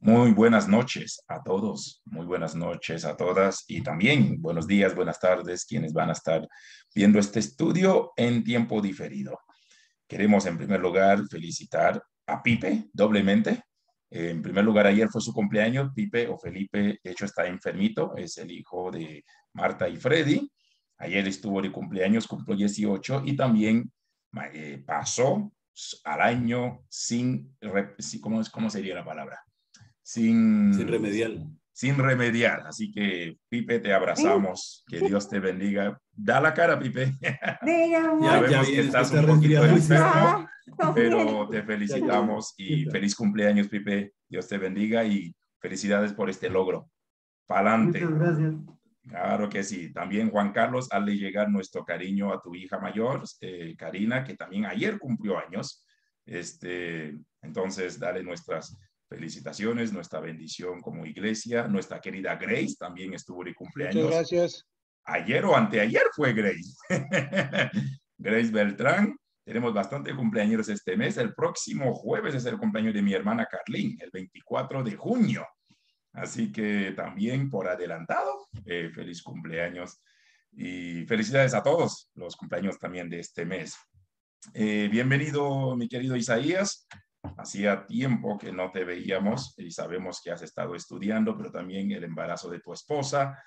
Muy buenas noches a todos, muy buenas noches a todas y también buenos días, buenas tardes, quienes van a estar viendo este estudio en tiempo diferido. Queremos en primer lugar felicitar a Pipe doblemente. En primer lugar, ayer fue su cumpleaños. Pipe o Felipe, de hecho, está enfermito, es el hijo de Marta y Freddy. Ayer estuvo de cumpleaños, cumplió 18 y también pasó al año sin, ¿cómo sería la palabra? Sin sin, remediar. sin remediar. Así que, Pipe, te abrazamos. Que Dios te bendiga. Da la cara, Pipe. Ya Sabemos que viene, es que estás está un poquito resfriado. enfermo, pero te Ya, ya viene. felicitamos y feliz cumpleaños, Pipe. Dios te bendiga y felicidades por este logro. Pa'lante. Muchas gracias. Claro que sí. También, Juan Carlos, hazle llegar nuestro cariño a tu hija mayor, Karina, que también ayer cumplió años. Entonces, dale nuestras felicitaciones, nuestra bendición como iglesia. Nuestra querida Grace también estuvo de Muchas cumpleaños. gracias. Ayer o anteayer fue Grace. Grace Beltrán. Tenemos bastante cumpleaños este mes. El próximo jueves es el cumpleaños de mi hermana Carlín, el 24 de junio. Así que también por adelantado, feliz cumpleaños y felicidades a todos los cumpleaños también de este mes. Bienvenido, mi querido Isaías. Hacía tiempo que no te veíamos y sabemos que has estado estudiando, pero también el embarazo de tu esposa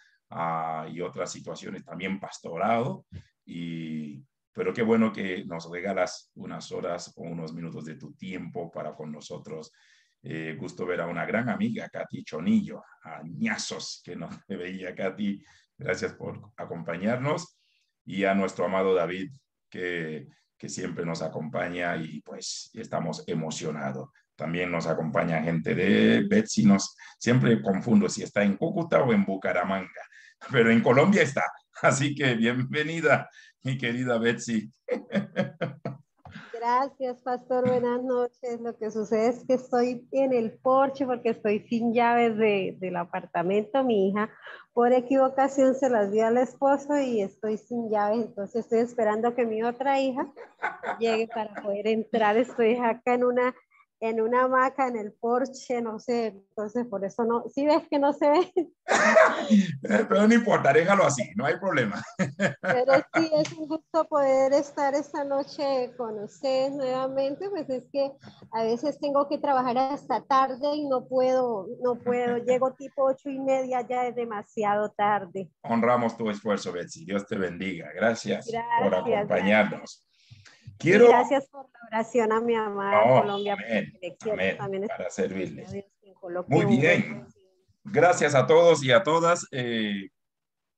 y otras situaciones también pastorado. Pero qué bueno que nos regalas unas horas o unos minutos de tu tiempo para con nosotros. Gusto ver a una gran amiga, Katy Chonillo, añazos que no te veía, Katy. Gracias por acompañarnos. Y a nuestro amado David, que siempre nos acompaña y pues estamos emocionados. También nos acompaña gente de Betsy, siempre confundo si está en Cúcuta o en Bucaramanga, pero en Colombia está. Así que bienvenida, mi querida Betsy. Gracias, pastor. Buenas noches. Lo que sucede es que estoy en el porche porque estoy sin llaves del apartamento. Mi hija, por equivocación, se las dio al esposo y estoy sin llaves. Entonces estoy esperando que mi otra hija llegue para poder entrar. Estoy acá en una hamaca en el porche, no sé. Entonces por eso no. ¿Sí ves que no se ve? Pero no importa, déjalo así, no hay problema. Pero sí, es un gusto poder estar esta noche con ustedes nuevamente, pues es que a veces tengo que trabajar hasta tarde y no puedo, llego tipo 8:30, ya es demasiado tarde. Honramos tu esfuerzo, Betsy. Dios te bendiga. Gracias por Gracias, gracias. acompañarnos. Y Quiero, gracias por la oración a mi amada no, Colombia, amén, porque le quiero amén, también para estar servirles. a Dios quien coloque Muy un buen bien. presidente. Gracias a todos y a todas.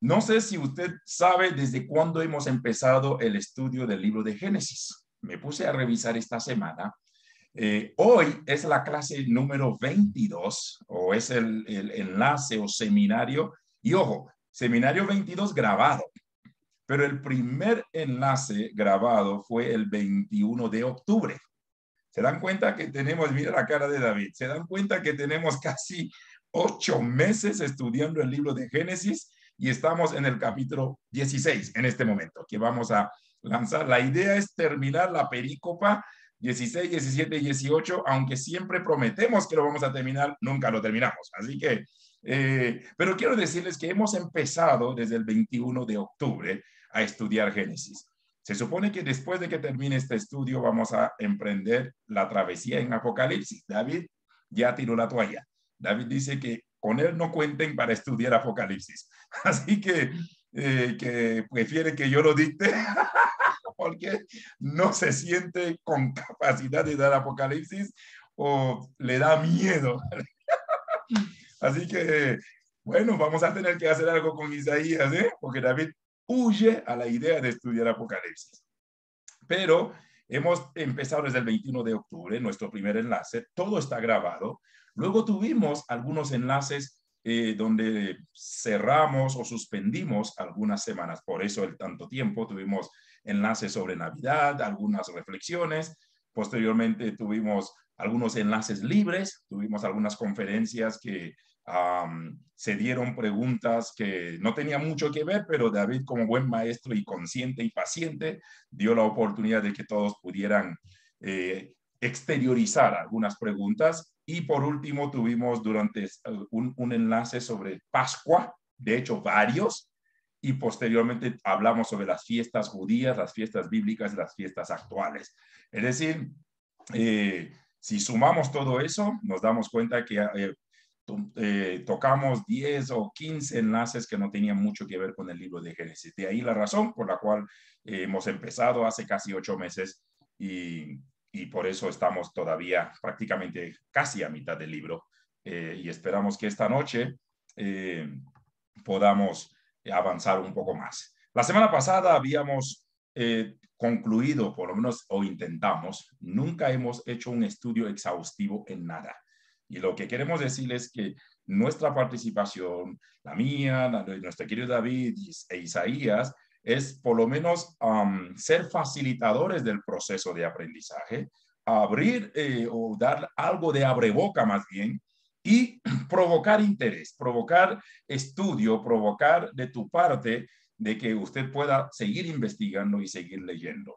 No sé si usted sabe desde cuándo hemos empezado el estudio del libro de Génesis. Me puse a revisar esta semana. Hoy es la clase número 22 o es el enlace o seminario. Y ojo, seminario 22 grabado. Pero el primer enlace grabado fue el 21 de octubre. ¿Se dan cuenta que tenemos, mira la cara de David, se dan cuenta que tenemos casi 8 meses estudiando el libro de Génesis y estamos en el capítulo 16 en este momento, que vamos a lanzar? La idea es terminar la perícopa 16, 17 y 18, aunque siempre prometemos que lo vamos a terminar, nunca lo terminamos. Así que, pero quiero decirles que hemos empezado desde el 21 de octubre a estudiar Génesis. Se supone que después de que termine este estudio vamos a emprender la travesía en Apocalipsis. David ya tiró la toalla. David dice que con él no cuenten para estudiar Apocalipsis. Así que prefiere que yo lo dicte porque no se siente con capacidad de dar Apocalipsis o le da miedo. Así que, bueno, vamos a tener que hacer algo con Isaías, porque David huye a la idea de estudiar Apocalipsis. Pero hemos empezado desde el 21 de octubre, nuestro primer enlace, todo está grabado. Luego tuvimos algunos enlaces donde cerramos o suspendimos algunas semanas, por eso el tanto tiempo. Tuvimos enlaces sobre Navidad, algunas reflexiones. Posteriormente tuvimos algunos enlaces libres, tuvimos algunas conferencias que se dieron preguntas que no tenían mucho que ver, pero David, como buen maestro y consciente y paciente, dio la oportunidad de que todos pudieran exteriorizar algunas preguntas Y por último, tuvimos durante un enlace sobre Pascua, de hecho, varios. Y posteriormente hablamos sobre las fiestas judías, las fiestas bíblicas y las fiestas actuales. Es decir, si sumamos todo eso, nos damos cuenta que tocamos 10 o 15 enlaces que no tenían mucho que ver con el libro de Génesis. De ahí la razón por la cual hemos empezado hace casi 8 meses y por eso estamos todavía prácticamente casi a mitad del libro. Y esperamos que esta noche podamos avanzar un poco más. La semana pasada habíamos concluido, por lo menos, o intentamos, nunca hemos hecho un estudio exhaustivo en nada. Y lo que queremos decirles es que nuestra participación, la mía, la de nuestro querido David e Isaías, es por lo menos ser facilitadores del proceso de aprendizaje, abrir o dar algo de abreboca más bien, y provocar interés, provocar estudio, provocar de tu parte de que usted pueda seguir investigando y seguir leyendo.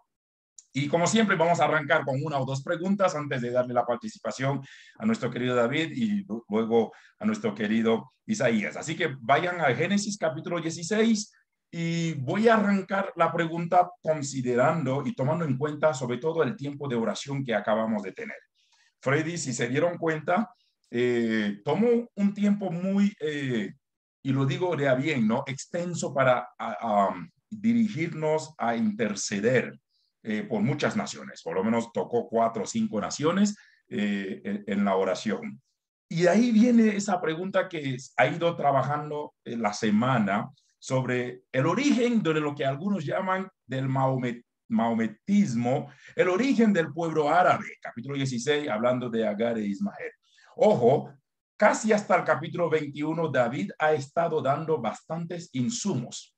Y como siempre vamos a arrancar con una o dos preguntas antes de darle la participación a nuestro querido David y luego a nuestro querido Isaías. Así que vayan a Génesis capítulo 16 y voy a arrancar la pregunta considerando y tomando en cuenta sobre todo el tiempo de oración que acabamos de tener. Freddy, si se dieron cuenta, tomó un tiempo muy, y lo digo de a bien, ¿no? Extenso para dirigirnos a interceder por muchas naciones. Por lo menos tocó 4 o 5 naciones en la oración. Y de ahí viene esa pregunta que ha ido trabajando en la semana sobre el origen de lo que algunos llaman del maometismo, el origen del pueblo árabe, capítulo 16, hablando de Agar e Ismael. Ojo, casi hasta el capítulo 21, David ha estado dando bastantes insumos,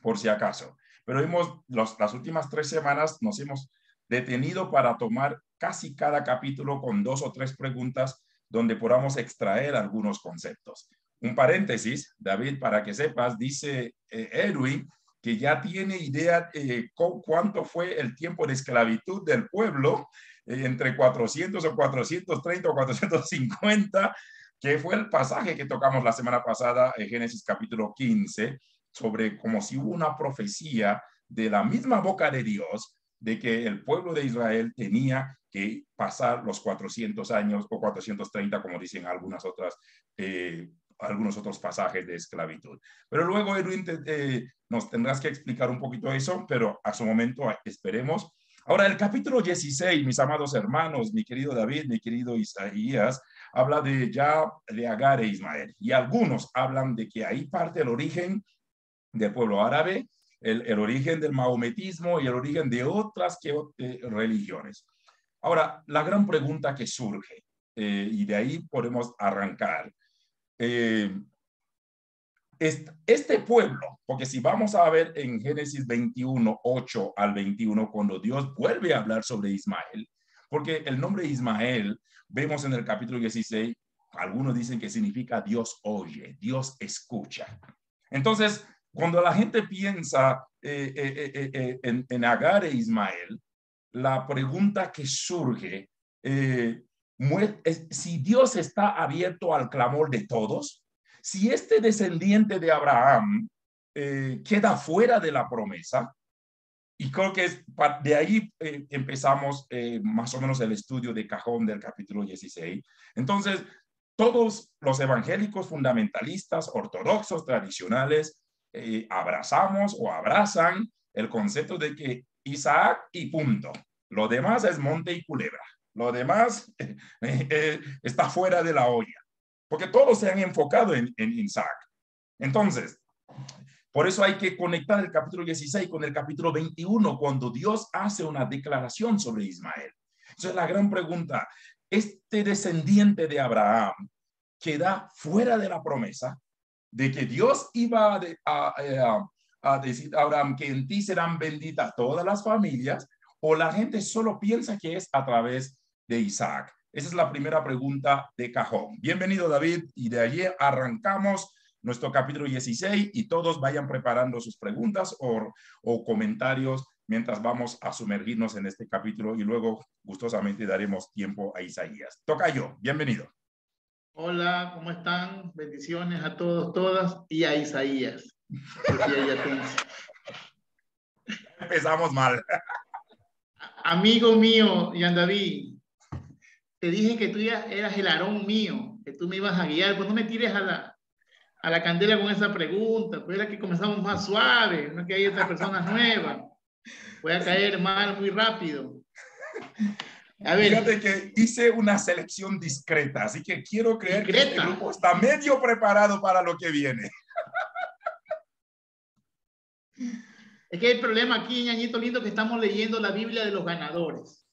por si acaso. Pero las últimas 3 semanas nos hemos detenido para tomar casi cada capítulo con 2 o 3 preguntas donde podamos extraer algunos conceptos. Un paréntesis, David, para que sepas, dice Edwin, que ya tiene idea cuánto fue el tiempo de esclavitud del pueblo, entre 400 o 430 o 450, que fue el pasaje que tocamos la semana pasada en Génesis capítulo 15, sobre como si hubo una profecía de la misma boca de Dios de que el pueblo de Israel tenía que pasar los 400 años o 430, como dicen algunos otros pasajes de esclavitud. Pero luego, Edwin, nos tendrás que explicar un poquito eso, pero a su momento esperemos. Ahora, el capítulo 16, mis amados hermanos, mi querido David, mi querido Isaías, habla de Agar e Ismael. Y algunos hablan de que ahí parte el origen del pueblo árabe, el origen del maometismo y el origen de otras religiones. Ahora, la gran pregunta que surge, y de ahí podemos arrancar, este pueblo, porque si vamos a ver en Génesis 21, 8 al 21, cuando Dios vuelve a hablar sobre Ismael, porque el nombre Ismael, vemos en el capítulo 16, algunos dicen que significa Dios oye, Dios escucha. Entonces, cuando la gente piensa en Agar e Ismael, la pregunta que surge es si Dios está abierto al clamor de todos, si este descendiente de Abraham queda fuera de la promesa, y creo que de ahí empezamos más o menos el estudio de cajón del capítulo 16. Entonces, todos los evangélicos fundamentalistas, ortodoxos, tradicionales, abrazamos o abrazan el concepto de que Isaac y punto. Lo demás es monte y culebra. Lo demás está fuera de la olla. Porque todos se han enfocado en Isaac. Entonces, por eso hay que conectar el capítulo 16 con el capítulo 21, cuando Dios hace una declaración sobre Ismael. Entonces, la gran pregunta, este descendiente de Abraham queda fuera de la promesa de que Dios iba a decir a Abraham que en ti serán benditas todas las familias, o la gente solo piensa que es a través de Isaac. Esa es la primera pregunta de cajón. Bienvenido, David, y de allí arrancamos nuestro capítulo 16 y todos vayan preparando sus preguntas o comentarios mientras vamos a sumergirnos en este capítulo y luego gustosamente daremos tiempo a Isaías. Tocayo, bienvenido. Hola, ¿cómo están? Bendiciones a todos, todas y a Isaías. Empezamos mal. Amigo mío, Yandaví, te dije que tú ya eras el Aarón mío, que tú me ibas a guiar. Pues no me tires a la candela con esa pregunta. Pues era que comenzamos más suave, no que hay otras personas nuevas. Voy a caer mal muy rápido. A ver. Fíjate que hice una selección discreta, así que quiero creer que este grupo está medio preparado para lo que viene. Es que hay problema aquí, ñañito lindo, que estamos leyendo la Biblia de los ganadores.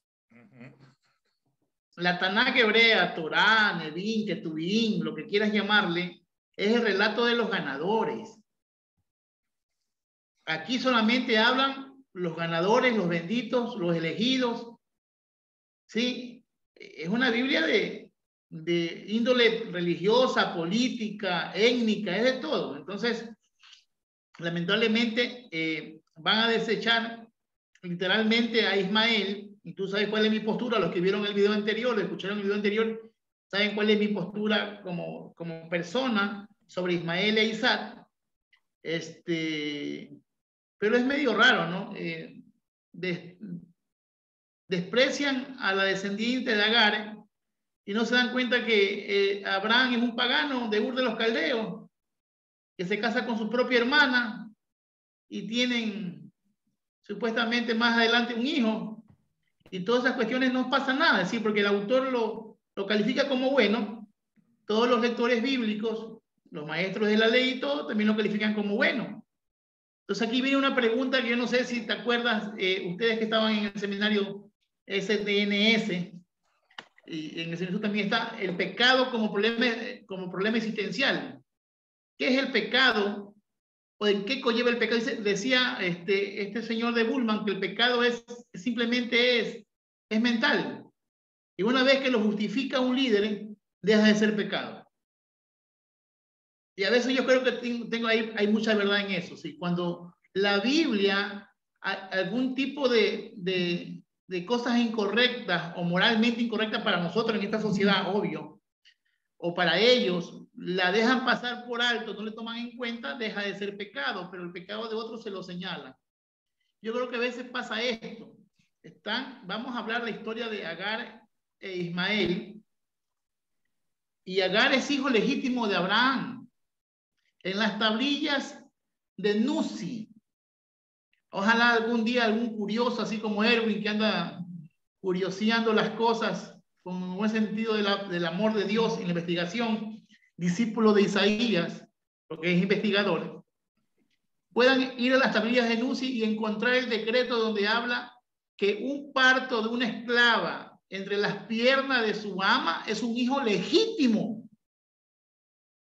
La Tanakh hebrea, Torá, Nevín, Ketuvim, lo que quieras llamarle, es el relato de los ganadores. Aquí solamente hablan los ganadores, los benditos, los elegidos. ¿Sí? Es una Biblia de índole religiosa, política, étnica, es de todo. Entonces, lamentablemente, van a desechar literalmente a Ismael. Y tú sabes cuál es mi postura. Los que vieron el video anterior, lo escucharon el video anterior, saben cuál es mi postura como persona sobre Ismael e Isaac. Pero es medio raro, ¿no? Desprecian a la descendiente de Agar y no se dan cuenta que Abraham es un pagano de Ur de los Caldeos, que se casa con su propia hermana y tienen supuestamente más adelante un hijo, y todas esas cuestiones no pasa nada, es decir, porque el autor lo califica como bueno. Todos los lectores bíblicos, los maestros de la ley y todo, también lo califican como bueno. Entonces aquí viene una pregunta que yo no sé si te acuerdas, ustedes que estaban en el seminario SDNS, y en el seminario también está el pecado como problema existencial. ¿Qué es el pecado? ¿O en qué conlleva el pecado? Decía este señor de Bullman que el pecado simplemente es mental. Y una vez que lo justifica un líder, deja de ser pecado. Y a veces yo creo que hay mucha verdad en eso. ¿Sí? Cuando la Biblia, algún tipo de cosas incorrectas o moralmente incorrectas para nosotros en esta sociedad, obvio, o para ellos, la dejan pasar por alto, no le toman en cuenta, deja de ser pecado, pero el pecado de otros se lo señala. Yo creo que a veces pasa esto. Vamos a hablar de la historia de Agar e Ismael, y Agar es hijo legítimo de Abraham. En las tablillas de Nusi, ojalá algún día algún curioso, así como Erwin, que anda curioseando las cosas con un buen sentido del amor de Dios en la investigación, discípulo de Isaías, porque es investigador, puedan ir a las tablillas de Nusi y encontrar el decreto donde habla que un parto de una esclava entre las piernas de su ama es un hijo legítimo.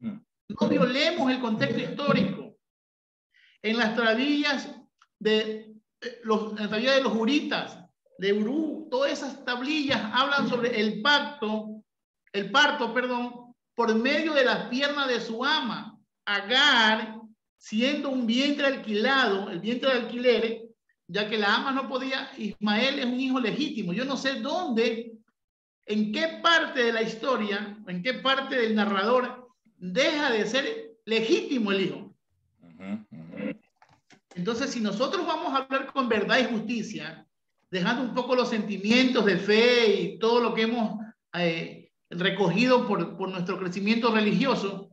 No violemos el contexto histórico. En las tablillas de los Uritas, de Urú, todas esas tablillas hablan sobre el parto, por medio de las piernas de su ama. Agar, siendo un vientre alquilado, el vientre de alquiler, ya que la ama no podía, Ismael es un hijo legítimo. Yo no sé dónde, en qué parte de la historia, en qué parte del narrador deja de ser legítimo el hijo. Entonces, si nosotros vamos a hablar con verdad y justicia, dejando un poco los sentimientos de fe y todo lo que hemos recogido por nuestro crecimiento religioso,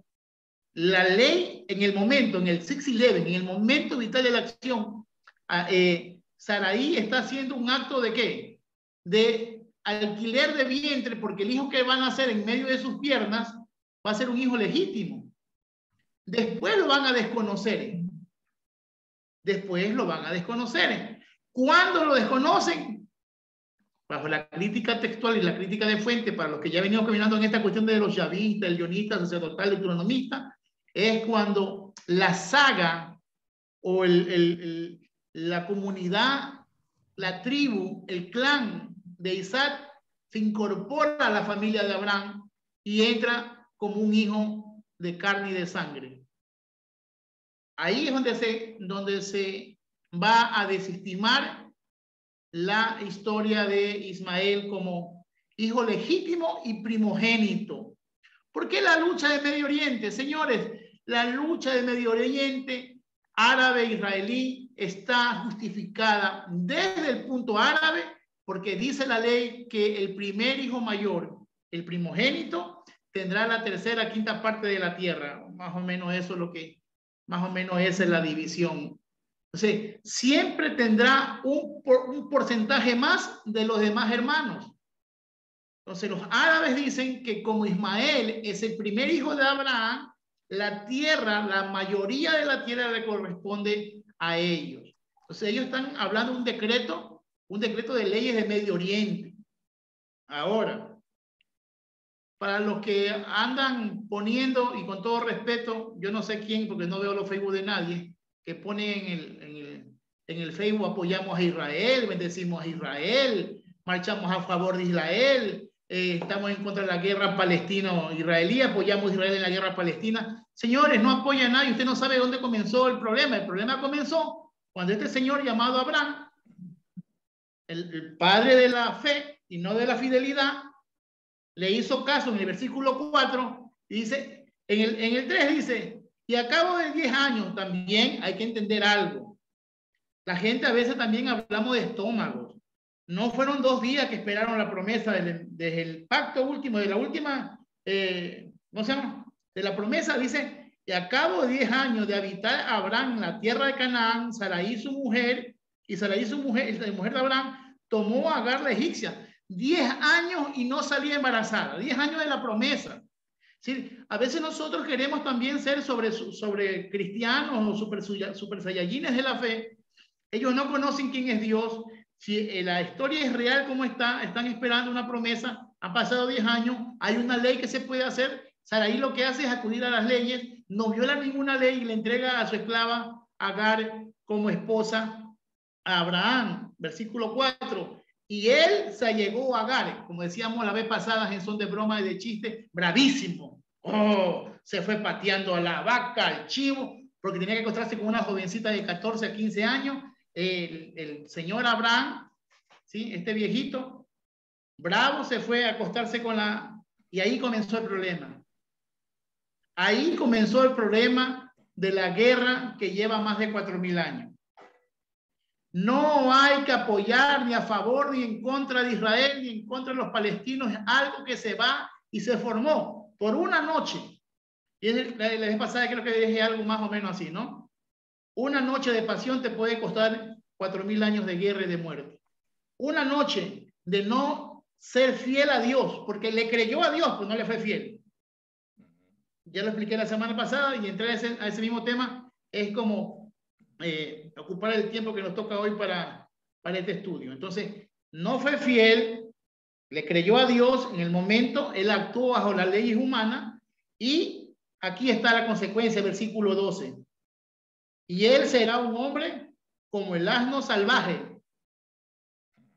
la ley en el momento, en el 611, en el momento vital de la acción, Saraí está haciendo un acto de ¿qué? De alquiler de vientre, porque el hijo que van a nacer en medio de sus piernas va a ser un hijo legítimo. Después lo van a desconocer. ¿Cuándo lo desconocen? Bajo la crítica textual y la crítica de fuente, para los que ya venimos caminando en esta cuestión de los yavistas, el guionista, sacerdotal, el deuteronomista, es cuando la saga o la comunidad, la tribu, el clan de Isaac se incorpora a la familia de Abraham y entra como un hijo de carne y de sangre. Ahí es donde se va a desestimar la historia de Ismael como hijo legítimo y primogénito. ¿Por qué la lucha de Medio Oriente? Señores, la lucha de Medio Oriente árabe-israelí está justificada desde el punto árabe, porque dice la ley que el primer hijo mayor, el primogénito, tendrá la tercera, quinta parte de la tierra. Más o menos eso es lo que, más o menos esa es la división. Entonces, siempre tendrá un porcentaje más de los demás hermanos. Entonces, los árabes dicen que como Ismael es el primer hijo de Abraham, la tierra, la mayoría de la tierra le corresponde a ellos. Entonces, ellos están hablando de un decreto de leyes de Medio Oriente. Ahora, para los que andan poniendo, y con todo respeto, yo no sé quién, porque no veo los Facebook de nadie, que pone en el Facebook: apoyamos a Israel, bendecimos a Israel, marchamos a favor de Israel, estamos en contra de la guerra palestino-israelí, apoyamos a Israel en la guerra palestina. Señores, no apoya a nadie. Usted no sabe dónde comenzó el problema. El problema comenzó cuando este señor llamado Abraham, el padre de la fe y no de la fidelidad, le hizo caso en el versículo 4, y dice, en el 3 dice: y a cabo de 10 años. También hay que entender algo. La gente a veces también hablamos de estómagos. No fueron 2 días que esperaron la promesa desde el pacto último, de la última, ¿cómo se llama? De la promesa, dice: y a cabo de 10 años de habitar Abraham en la tierra de Canaán, Sarai su mujer, y Sarai su mujer, la mujer de Abraham, tomó a Agar la egipcia. 10 años y no salía embarazada. 10 años de la promesa. ¿Sí? A veces nosotros queremos también ser sobre cristianos o super saiyajines de la fe. Ellos no conocen quién es Dios. Si la historia es real, ¿cómo está? Están esperando una promesa. Han pasado 10 años. Hay una ley que se puede hacer. Sarai lo que hace es acudir a las leyes. No viola ninguna ley y le entrega a su esclava Agar como esposa a Abraham. Versículo 4. Y él se allegó a Agar, como decíamos la vez pasada en son de broma y de chiste, bravísimo. Oh, se fue pateando a la vaca, al chivo, porque tenía que acostarse con una jovencita de 14 a 15 años. El señor Abraham, ¿sí? Este viejito, bravo, se fue a acostarse con la... Y ahí comenzó el problema. Ahí comenzó el problema de la guerra que lleva más de 4.000 años. No hay que apoyar ni a favor ni en contra de Israel ni en contra de los palestinos. Es algo que se va y se formó por una noche. Y la vez pasada creo que dije algo más o menos así, ¿no? Una noche de pasión te puede costar 4.000 años de guerra y de muerte. Una noche de no ser fiel a Dios, porque le creyó a Dios, pues no le fue fiel. Ya lo expliqué la semana pasada y entré a ese mismo tema. Es como ocupar el tiempo que nos toca hoy para este estudio. Entonces, no fue fiel, le creyó a Dios en el momento, él actuó bajo las leyes humanas, y aquí está la consecuencia, versículo 12. Y él será un hombre como el asno salvaje.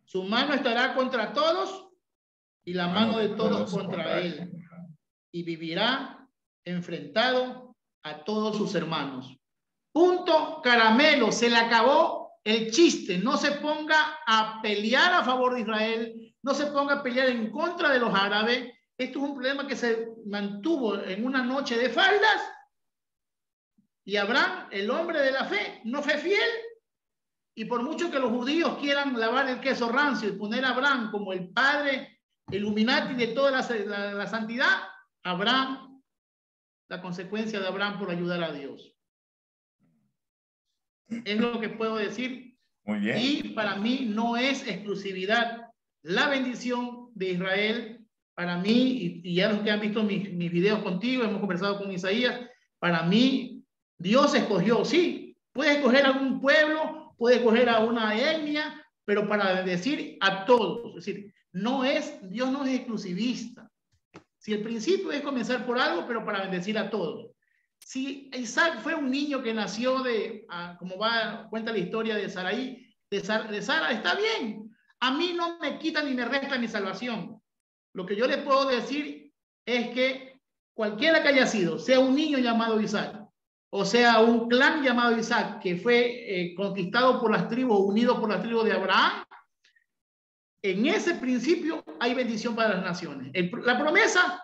Su mano estará contra todos y la mano de todos contra él. Y vivirá enfrentado a todos sus hermanos. Punto, caramelo, se le acabó el chiste. No se ponga a pelear a favor de Israel, no se ponga a pelear en contra de los árabes. Esto es un problema que se mantuvo en una noche de faldas, y Abraham, el hombre de la fe, no fue fiel. Y por mucho que los judíos quieran lavar el queso rancio y poner a Abraham como el padre Illuminati de toda la santidad, Abraham, la consecuencia de Abraham por ayudar a Dios. Es lo que puedo decir. Muy bien. Y para mí no es exclusividad la bendición de Israel. Para mí, y ya los que han visto mis videos contigo, hemos conversado con Isaías, para mí Dios escogió, sí, puede escoger a un pueblo, puede escoger a una etnia, pero para bendecir a todos. Es decir, Dios no es exclusivista. Si el principio es comenzar por algo, pero para bendecir a todos. Si Isaac fue un niño que nació como cuenta la historia de Sarai, de Sara, está bien. A mí no me quita ni me resta mi salvación. Lo que yo le puedo decir es que cualquiera que haya sido, sea un niño llamado Isaac, o sea, un clan llamado Isaac, que fue conquistado por las tribus, unido por las tribus de Abraham, en ese principio hay bendición para las naciones. La promesa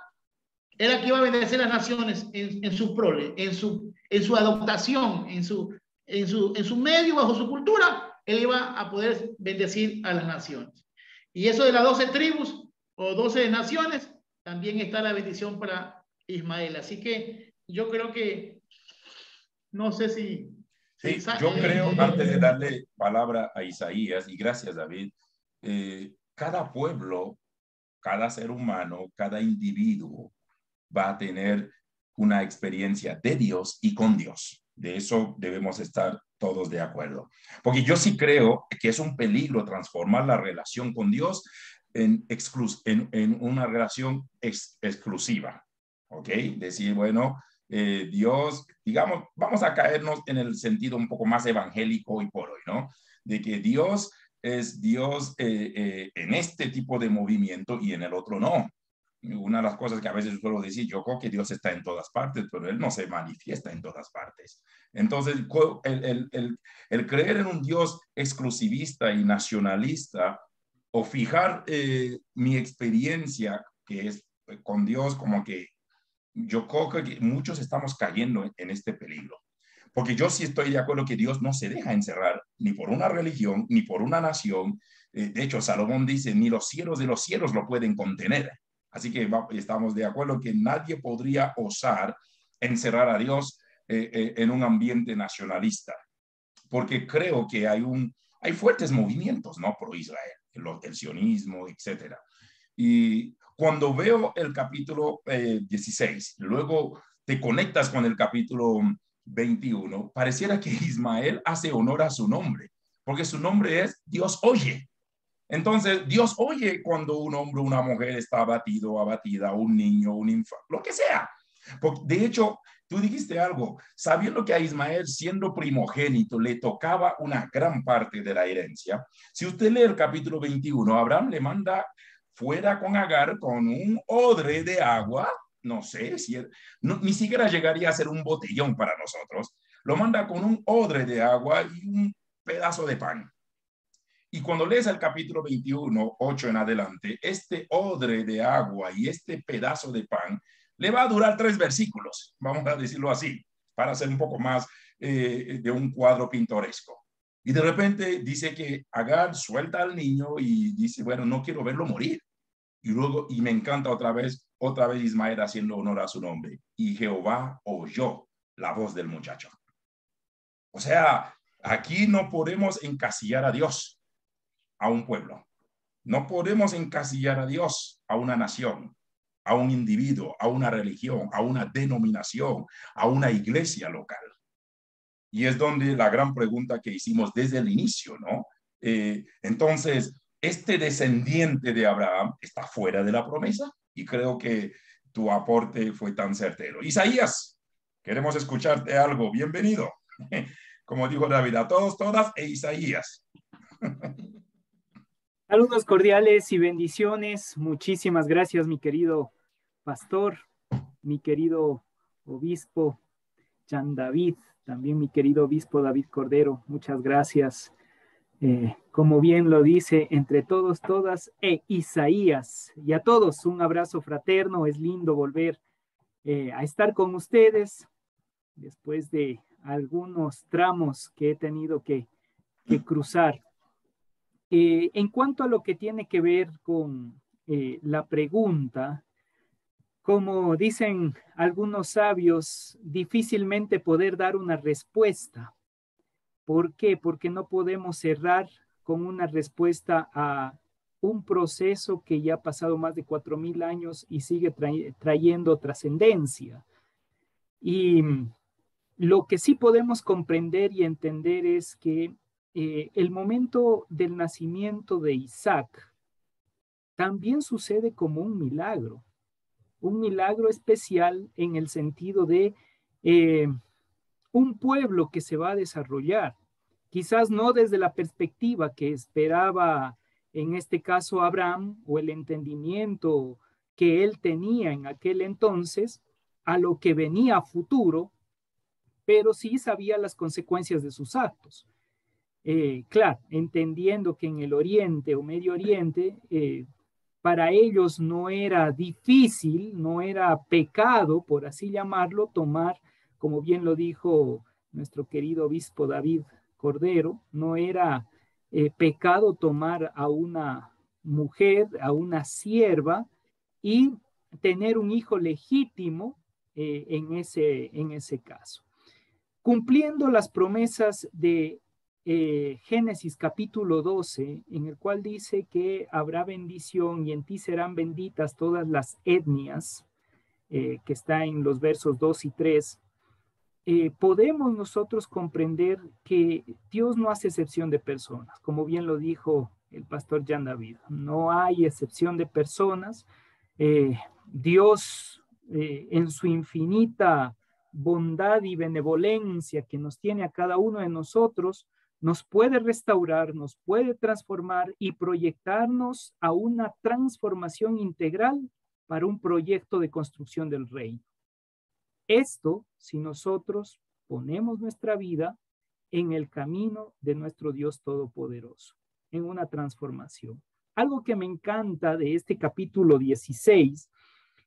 era que iba a bendecir las naciones en su prole, en su adoptación, en su medio, bajo su cultura, él iba a poder bendecir a las naciones. Y eso de las 12 tribus o 12 naciones, también está la bendición para Ismael. Así que yo creo que, no sé si... Sí, yo creo, antes de darle palabra a Isaías, y gracias David, cada pueblo, cada ser humano, cada individuo va a tener una experiencia de Dios y con Dios. De eso debemos estar todos de acuerdo. Porque yo sí creo que es un peligro transformar la relación con Dios en una relación exclusiva. ¿Ok? Decir, bueno, Dios, digamos, vamos a caernos en el sentido un poco más evangélico hoy por hoy, ¿no? De que Dios es Dios en este tipo de movimiento y en el otro no. Una de las cosas que a veces suelo decir, yo creo que Dios está en todas partes, pero Él no se manifiesta en todas partes. Entonces, el creer en un Dios exclusivista y nacionalista o fijar mi experiencia que es con Dios como que yo creo que muchos estamos cayendo en este peligro. Porque yo sí estoy de acuerdo que Dios no se deja encerrar ni por una religión, ni por una nación. De hecho, Salomón dice, ni los cielos de los cielos lo pueden contener. Así que estamos de acuerdo que nadie podría osar encerrar a Dios en un ambiente nacionalista. Porque creo que hay fuertes movimientos, ¿no? Pro Israel, el sionismo, etcétera. Y cuando veo el capítulo 16, luego te conectas con el capítulo 21, pareciera que Ismael hace honor a su nombre, porque su nombre es Dios oye. Entonces, Dios oye cuando un hombre o una mujer está abatido, abatida, un niño, un infante, lo que sea. Porque, de hecho, tú dijiste algo, sabiendo que a Ismael, siendo primogénito, le tocaba una gran parte de la herencia. Si usted lee el capítulo 21, Abraham le manda fuera con Agar con un odre de agua, no sé si ni siquiera llegaría a ser un botellón para nosotros, lo manda con un odre de agua y un pedazo de pan. Y cuando lees el capítulo 21, 8 en adelante, este odre de agua y este pedazo de pan le va a durar 3 versículos, vamos a decirlo así, para hacer un poco más de un cuadro pintoresco. Y de repente dice que Agar suelta al niño y dice, bueno, no quiero verlo morir. Y luego, y me encanta otra vez Ismael haciendo honor a su nombre. Y Jehová oyó la voz del muchacho. O sea, aquí no podemos encasillar a Dios a un pueblo. No podemos encasillar a Dios a una nación, a un individuo, a una religión, a una denominación, a una iglesia local. Y es donde la gran pregunta que hicimos desde el inicio, ¿no? Entonces, este descendiente de Abraham está fuera de la promesa y creo que tu aporte fue tan certero. Isaías, queremos escucharte algo. Bienvenido. Como dijo David, a todos, todas e Isaías. Saludos cordiales y bendiciones. Muchísimas gracias, mi querido pastor, mi querido obispo Jan David, también mi querido obispo David Cordero. Muchas gracias. Como bien lo dice, entre todos, todas e Isaías. Y a todos un abrazo fraterno. Es lindo volver a estar con ustedes después de algunos tramos que he tenido que cruzar. En cuanto a lo que tiene que ver con la pregunta, como dicen algunos sabios, difícilmente poder dar una respuesta. ¿Por qué? Porque no podemos cerrar con una respuesta a un proceso que ya ha pasado más de 4,000 años y sigue trayendo trascendencia. Y lo que sí podemos comprender y entender es que el momento del nacimiento de Isaac también sucede como un milagro especial en el sentido de un pueblo que se va a desarrollar, quizás no desde la perspectiva que esperaba en este caso Abraham o el entendimiento que él tenía en aquel entonces a lo que venía a futuro, pero sí sabía las consecuencias de sus actos. Claro, entendiendo que en el Oriente o Medio Oriente, para ellos no era difícil, no era pecado, por así llamarlo, tomar, como bien lo dijo nuestro querido obispo David Cordero, no era pecado tomar a una mujer, a una sierva y tener un hijo legítimo en ese caso. Cumpliendo las promesas de Génesis capítulo 12, en el cual dice que habrá bendición y en ti serán benditas todas las etnias, que está en los versos 2 y 3, podemos nosotros comprender que Dios no hace excepción de personas, como bien lo dijo el pastor Jan David, no hay excepción de personas. Dios, en su infinita bondad y benevolencia que nos tiene a cada uno de nosotros, nos puede restaurar, nos puede transformar y proyectarnos a una transformación integral para un proyecto de construcción del reino. Esto si nosotros ponemos nuestra vida en el camino de nuestro Dios Todopoderoso, en una transformación. Algo que me encanta de este capítulo 16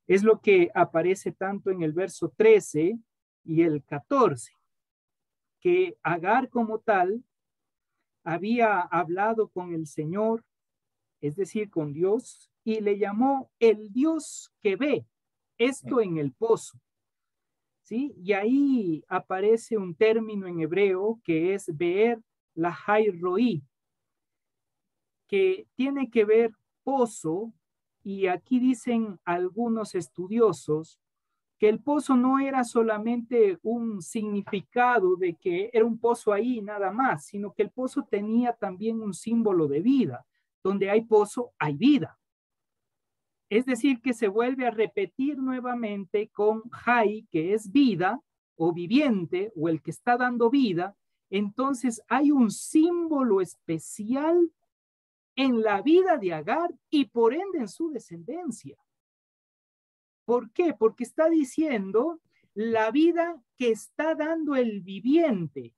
es lo que aparece tanto en el verso 13 y el 14, que Agar como tal había hablado con el Señor, es decir, con Dios, y le llamó el Dios que ve, esto en el pozo. ¿Sí? Y ahí aparece un término en hebreo que es Be'er Lahai Roí, que tiene que ver pozo, y aquí dicen algunos estudiosos que el pozo no era solamente un significado de que era un pozo ahí nada más, sino que el pozo tenía también un símbolo de vida. Donde hay pozo, hay vida. Es decir, que se vuelve a repetir nuevamente con Hay, que es vida o viviente o el que está dando vida. Entonces hay un símbolo especial en la vida de Agar y por ende en su descendencia. ¿Por qué? Porque está diciendo la vida que está dando el viviente.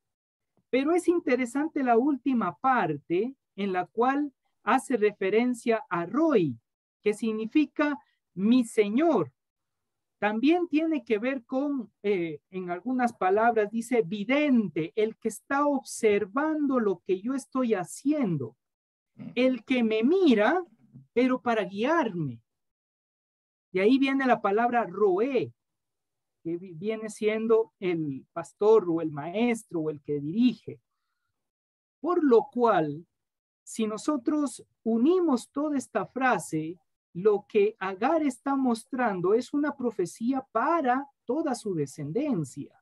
Pero es interesante la última parte en la cual hace referencia a Roy, que significa mi Señor. También tiene que ver con, en algunas palabras dice vidente, el que está observando lo que yo estoy haciendo, el que me mira, pero para guiarme. De ahí viene la palabra roé, que viene siendo el pastor o el maestro o el que dirige. Por lo cual, si nosotros unimos toda esta frase, lo que Agar está mostrando es una profecía para toda su descendencia.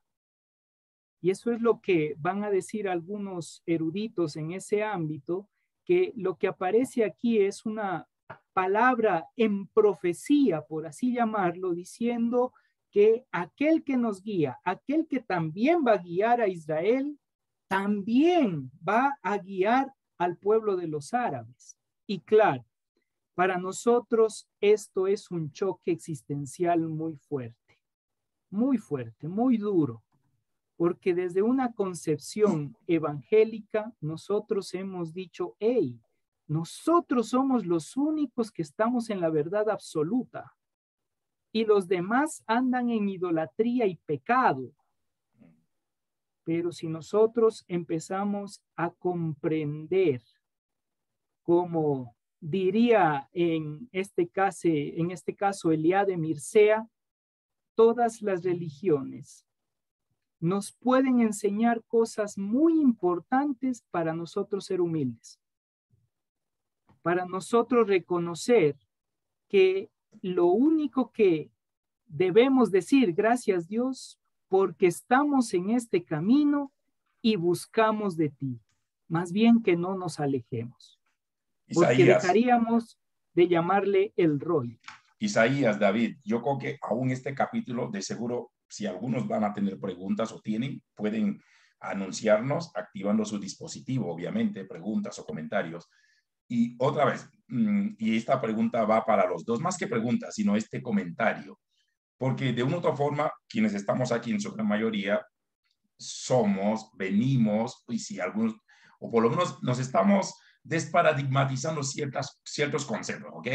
Y eso es lo que van a decir algunos eruditos en ese ámbito, que lo que aparece aquí es una palabra en profecía, por así llamarlo, diciendo que aquel que nos guía, aquel que también va a guiar a Israel, también va a guiar al pueblo de los árabes. Y claro, para nosotros esto es un choque existencial muy fuerte, muy duro, porque desde una concepción evangélica nosotros hemos dicho, hey, nosotros somos los únicos que estamos en la verdad absoluta y los demás andan en idolatría y pecado. Pero si nosotros empezamos a comprender, como diría en este caso Eliá de Mircea, todas las religiones nos pueden enseñar cosas muy importantes para nosotros ser humildes, para nosotros reconocer que lo único que debemos decir, gracias Dios, porque estamos en este camino y buscamos de ti, más bien que no nos alejemos, porque Isaías, dejaríamos de llamarle el Roy. Isaías, David, yo creo que aún este capítulo, de seguro, si algunos van a tener preguntas o tienen, pueden anunciarnos activando su dispositivo, obviamente, preguntas o comentarios. Y otra vez, y esta pregunta va para los dos, más que preguntas, sino este comentario, porque de una u otra forma, quienes estamos aquí en su gran mayoría, somos, venimos, y si algunos, o por lo menos nos estamos desparadigmatizando ciertos conceptos, ¿ok?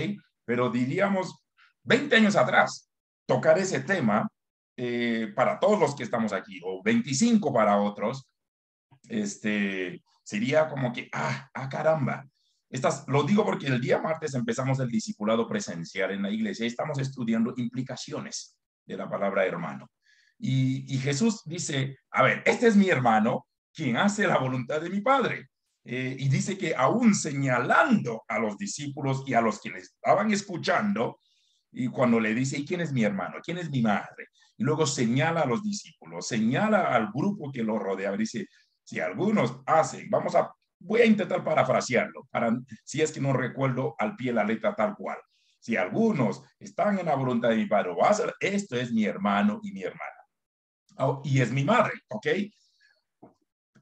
Pero diríamos 20 años atrás, tocar ese tema para todos los que estamos aquí, o 25 para otros, sería como que, caramba. Lo digo porque el día martes empezamos el discipulado presencial en la iglesia y estamos estudiando implicaciones de la palabra hermano. Y Jesús dice, a ver, este es mi hermano, quien hace la voluntad de mi Padre. Y dice que aún señalando a los discípulos y a los que le estaban escuchando, y cuando le dice, ¿y quién es mi hermano? ¿Quién es mi madre? Y luego señala a los discípulos, señala al grupo que lo rodea, dice, si algunos hacen, voy a intentar parafrasearlo, si es que no recuerdo al pie la letra tal cual. Si algunos están en la voluntad de mi Padre, esto es mi hermano y mi hermana. Y es mi madre, ¿ok?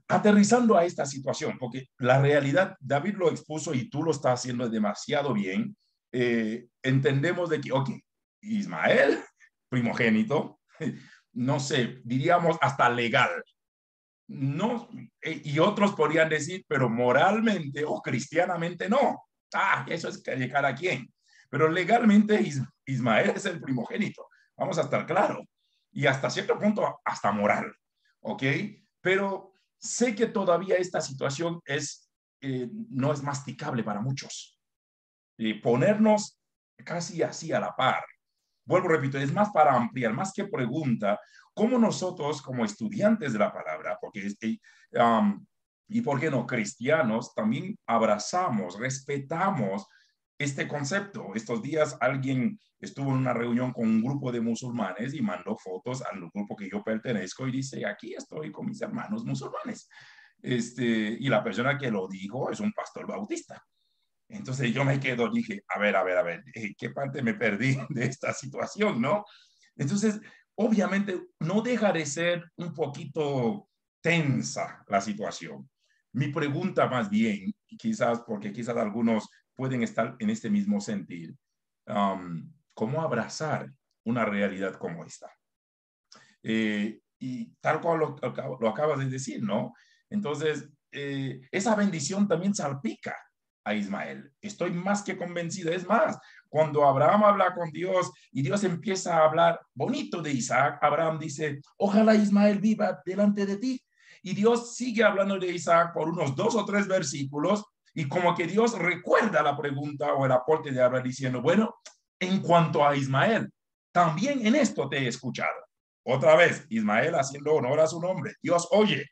Aterrizando a esta situación, porque la realidad, David lo expuso y tú lo estás haciendo demasiado bien, entendemos de que, ok, Ismael, primogénito, no sé, diríamos hasta legal, no, y otros podrían decir, pero moralmente o cristianamente no. Eso es de cada quien. Pero legalmente Ismael es el primogénito. Vamos a estar claros. Y hasta cierto punto, hasta moral. ¿Ok? Pero sé que todavía esta situación no es masticable para muchos. Ponernos casi así a la par. Vuelvo, repito, es más para ampliar, más que pregunta, cómo nosotros como estudiantes de la palabra, y por qué no cristianos, también abrazamos, respetamos este concepto. Estos días alguien estuvo en una reunión con un grupo de musulmanes y mandó fotos al grupo que yo pertenezco y dice, aquí estoy con mis hermanos musulmanes. Y la persona que lo dijo es un pastor bautista. Entonces yo me quedo, dije, a ver, ¿qué parte me perdí de esta situación, no? Entonces, obviamente, no deja de ser un poquito tensa la situación. Mi pregunta más bien, porque quizás algunos pueden estar en este mismo sentir, ¿cómo abrazar una realidad como esta? Y tal cual lo acabas de decir, ¿no? Entonces, esa bendición también salpica a Ismael. Estoy más que convencido. Es más, cuando Abraham habla con Dios y Dios empieza a hablar bonito de Isaac, Abraham dice, ojalá Ismael viva delante de ti. Y Dios sigue hablando de Isaac por unos 2 o 3 versículos y como que Dios recuerda la pregunta o el aporte de Abraham diciendo, bueno, en cuanto a Ismael, también en esto te he escuchado. Otra vez, Ismael haciendo honor a su nombre. Dios oye.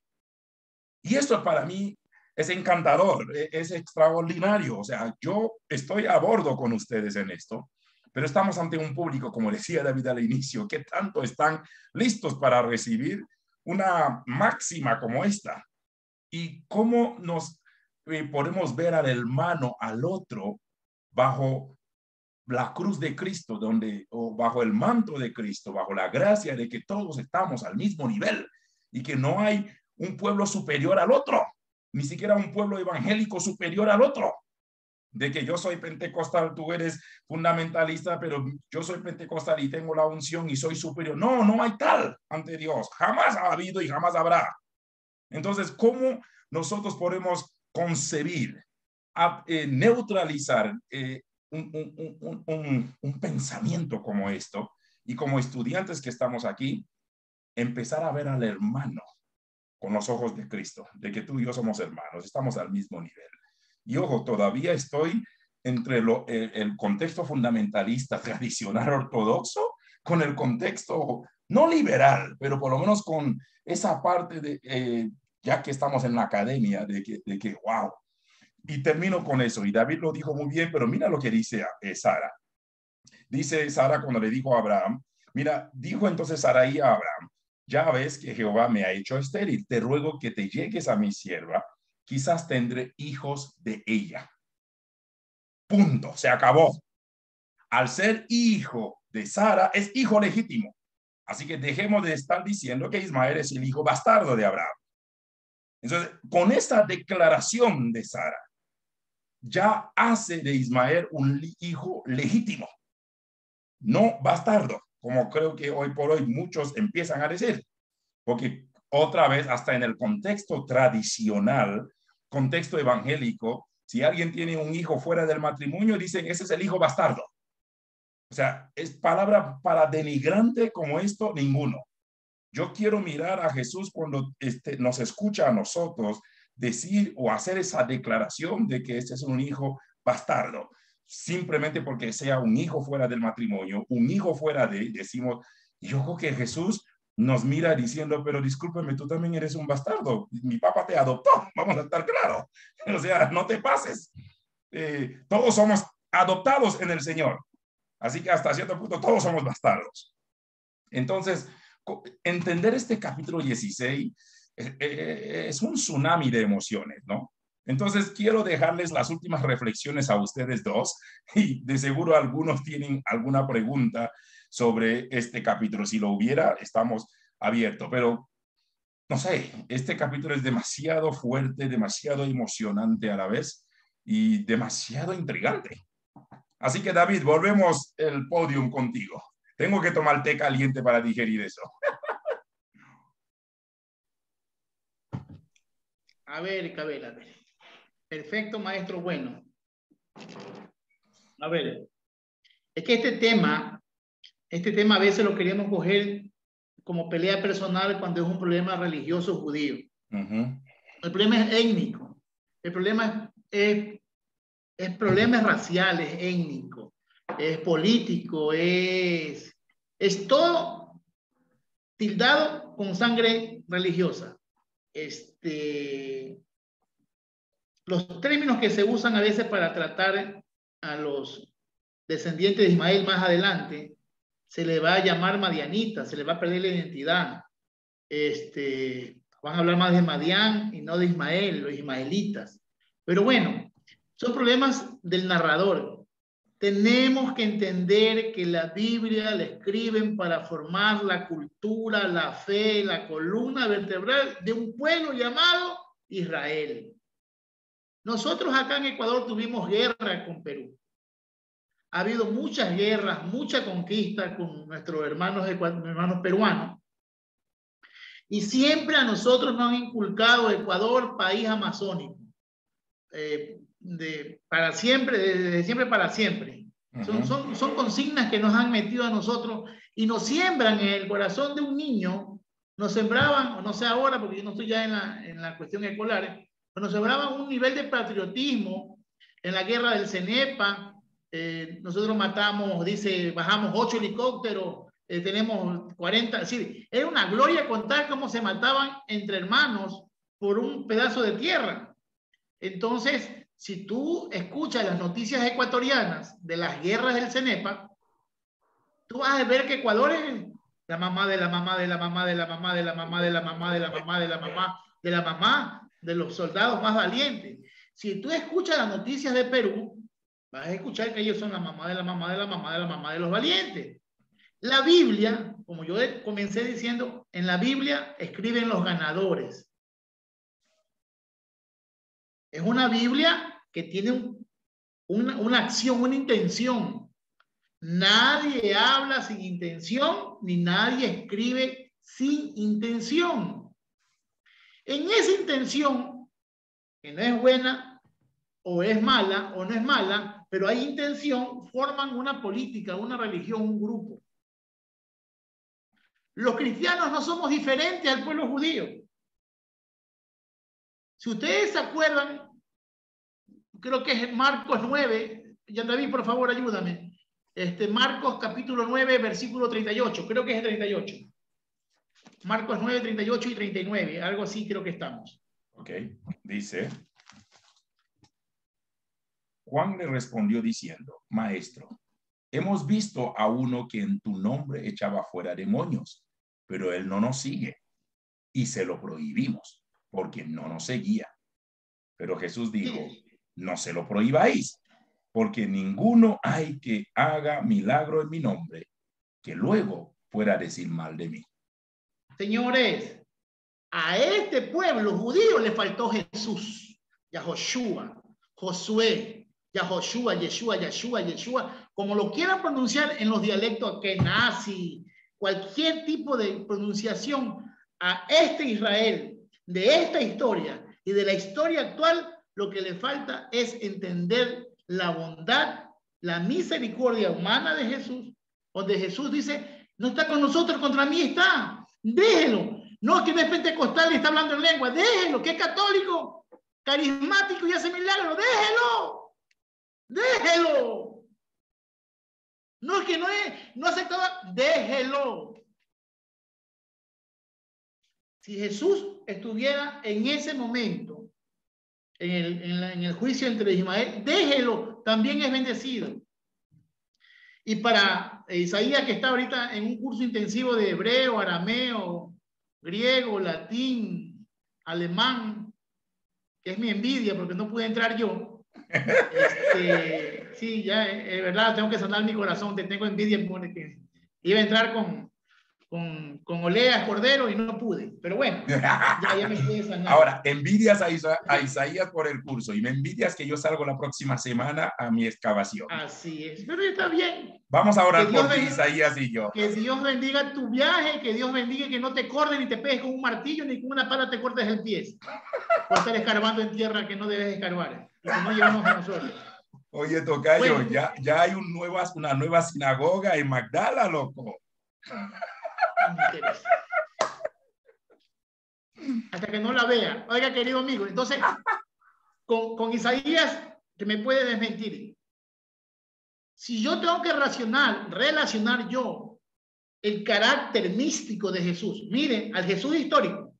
Y esto para mí es encantador, es extraordinario. O sea, yo estoy a bordo con ustedes en esto, pero estamos ante un público, como decía David al inicio, que tanto están listos para recibir una máxima como esta. Y cómo nos podemos ver al hermano, al otro, bajo la cruz de Cristo, o bajo el manto de Cristo, bajo la gracia de que todos estamos al mismo nivel y que no hay un pueblo superior al otro, ni siquiera un pueblo evangélico superior al otro. De que yo soy pentecostal, tú eres fundamentalista, pero yo soy pentecostal y tengo la unción y soy superior. No, no hay tal ante Dios. Jamás ha habido y jamás habrá. Entonces, ¿cómo nosotros podemos concebir, neutralizar un pensamiento como esto y como estudiantes que estamos aquí, empezar a ver al hermano con los ojos de Cristo, de que tú y yo somos hermanos, estamos al mismo nivel? Y ojo, todavía estoy entre el contexto fundamentalista tradicional ortodoxo con el contexto no liberal, pero por lo menos con esa parte de, ya que estamos en la academia, de que wow. Y termino con eso, y David lo dijo muy bien, pero mira lo que dice Sara. Dice Sara cuando le dijo a Abraham, mira, dijo entonces Sarai a Abraham, ya ves que Jehová me ha hecho estéril, te ruego que te llegues a mi sierva, quizás tendré hijos de ella. Punto, se acabó. Al ser hijo de Sara, es hijo legítimo. Así que dejemos de estar diciendo que Ismael es el hijo bastardo de Abraham. Entonces, con esta declaración de Sara, ya hace de Ismael un hijo legítimo, no bastardo, como creo que hoy por hoy muchos empiezan a decir, porque otra vez, hasta en el contexto tradicional, contexto evangélico, si alguien tiene un hijo fuera del matrimonio, dicen, ese es el hijo bastardo. O sea, es palabra para denigrante como esto, ninguno. Yo quiero mirar a Jesús cuando nos escucha a nosotros decir o hacer esa declaración de que este es un hijo bastardo, simplemente porque sea un hijo fuera del matrimonio, un hijo fuera de, decimos, yo creo que Jesús nos mira diciendo, pero discúlpame, tú también eres un bastardo, mi papá te adoptó, vamos a estar claros, o sea, no te pases, todos somos adoptados en el Señor, así que hasta cierto punto todos somos bastardos. Entonces, entender este capítulo 16 es un tsunami de emociones, ¿no? Entonces, quiero dejarles las últimas reflexiones a ustedes dos y de seguro algunos tienen alguna pregunta sobre este capítulo. Si lo hubiera, estamos abiertos, pero no sé, este capítulo es demasiado fuerte, demasiado emocionante a la vez y demasiado intrigante. Así que, David, volvemos el podium contigo. Tengo que tomar té caliente para digerir eso. A ver. Perfecto, maestro. Bueno. A ver. Es que este tema a veces lo queremos coger como pelea personal cuando es un problema religioso judío. El problema es étnico. El problema es problemas raciales, étnico, es político, es todo tildado con sangre religiosa. Los términos que se usan a veces para tratar a los descendientes de Ismael más adelante, se le va a llamar madianitas, se le va a perder la identidad. Van a hablar más de Madián y no de Ismael, los ismaelitas. Pero bueno, son problemas del narrador. Tenemos que entender que la Biblia la escriben para formar la cultura, la fe, la columna vertebral de un pueblo llamado Israel. Nosotros acá en Ecuador tuvimos guerra con Perú. Ha habido muchas guerras, mucha conquista con nuestros hermanos peruanos. Y siempre a nosotros nos han inculcado Ecuador, país amazónico. Para siempre, desde siempre para siempre. Son consignas que nos han metido a nosotros y nos siembran en el corazón de un niño. Nos sembraban, o no sé ahora, porque yo no estoy ya en la cuestión escolar, pero nos sembraban un nivel de patriotismo en la guerra del Cenepa. Nosotros bajamos 8 helicópteros, tenemos 40, sí, era una gloria contar cómo se mataban entre hermanos por un pedazo de tierra. Entonces, si tú escuchas las noticias ecuatorianas de las guerras del Cenepa, tú vas a ver que Ecuador es la mamá de la mamá de la mamá de la mamá de la mamá de la mamá de la mamá de la mamá de la mamá de los soldados más valientes. Si tú escuchas las noticias de Perú, vas a escuchar que ellos son la mamá de la mamá de la mamá de la mamá de los valientes. La Biblia, como yo comencé diciendo, en la Biblia escriben los ganadores. Es una Biblia que tiene una acción, una intención. Nadie habla sin intención, ni nadie escribe sin intención. En esa intención, que no es buena, o es mala, o no es mala, pero hay intención, forman una política, una religión, un grupo. Los cristianos no somos diferentes al pueblo judío. Si ustedes se acuerdan, creo que es Marcos 9, ya David, por favor, ayúdame. Marcos capítulo 9, versículo 38, creo que es 38. Marcos 9, 38 y 39, algo así creo que estamos. Ok, dice: Juan le respondió diciendo: Maestro, hemos visto a uno que en tu nombre echaba fuera demonios, pero él no nos sigue y se lo prohibimos porque no nos seguía. Pero Jesús dijo: no se lo prohibáis, porque ninguno hay que haga milagro en mi nombre que luego pueda decir mal de mí. Señores, a este pueblo judío le faltó Jesús, Yahoshua, Josué, Yahoshua, Yeshua, Yeshua, Yeshua, como lo quieran pronunciar en los dialectos Kenasi, cualquier tipo de pronunciación, a este Israel, de esta historia y de la historia actual, lo que le falta es entender la bondad, la misericordia humana de Jesús, donde Jesús dice, no está con nosotros, contra mí está. Déjelo. No, que no es pentecostal y está hablando en lengua. Déjelo, que es católico, carismático y hace milagros. Déjelo. Déjelo. No, es que no aceptaba. Déjelo. Si Jesús estuviera en ese momento, en el juicio entre Ismael, déjelo, también es bendecido. Y para Isaías, que está ahorita en un curso intensivo de hebreo, arameo, griego, latín, alemán, que es mi envidia porque no pude entrar yo. Sí, ya es verdad, tengo que sanar mi corazón, te tengo envidia porque iba a entrar con Olea Cordero y no pude, pero bueno, ya me pude sanar. Ahora, envidias a Isaías por el curso y me envidias que yo salgo la próxima semana a mi excavación. Así es, pero está bien. Vamos a orar por ti, Isaías y yo. Que Dios bendiga tu viaje, que Dios bendiga que no te cortes ni te pegues con un martillo ni con una pala te cortes el pie por estar escarbando en tierra que no debes escarbar y que no llevamos a nosotros. Oye, tocayo, Bueno, ya hay una nueva sinagoga en Magdala, loco. No me interesa. Hasta que no la vea. Oiga, querido amigo, entonces, con Isaías, que me puede desmentir. Si yo tengo que relacionar yo el carácter místico de Jesús, miren, al Jesús histórico,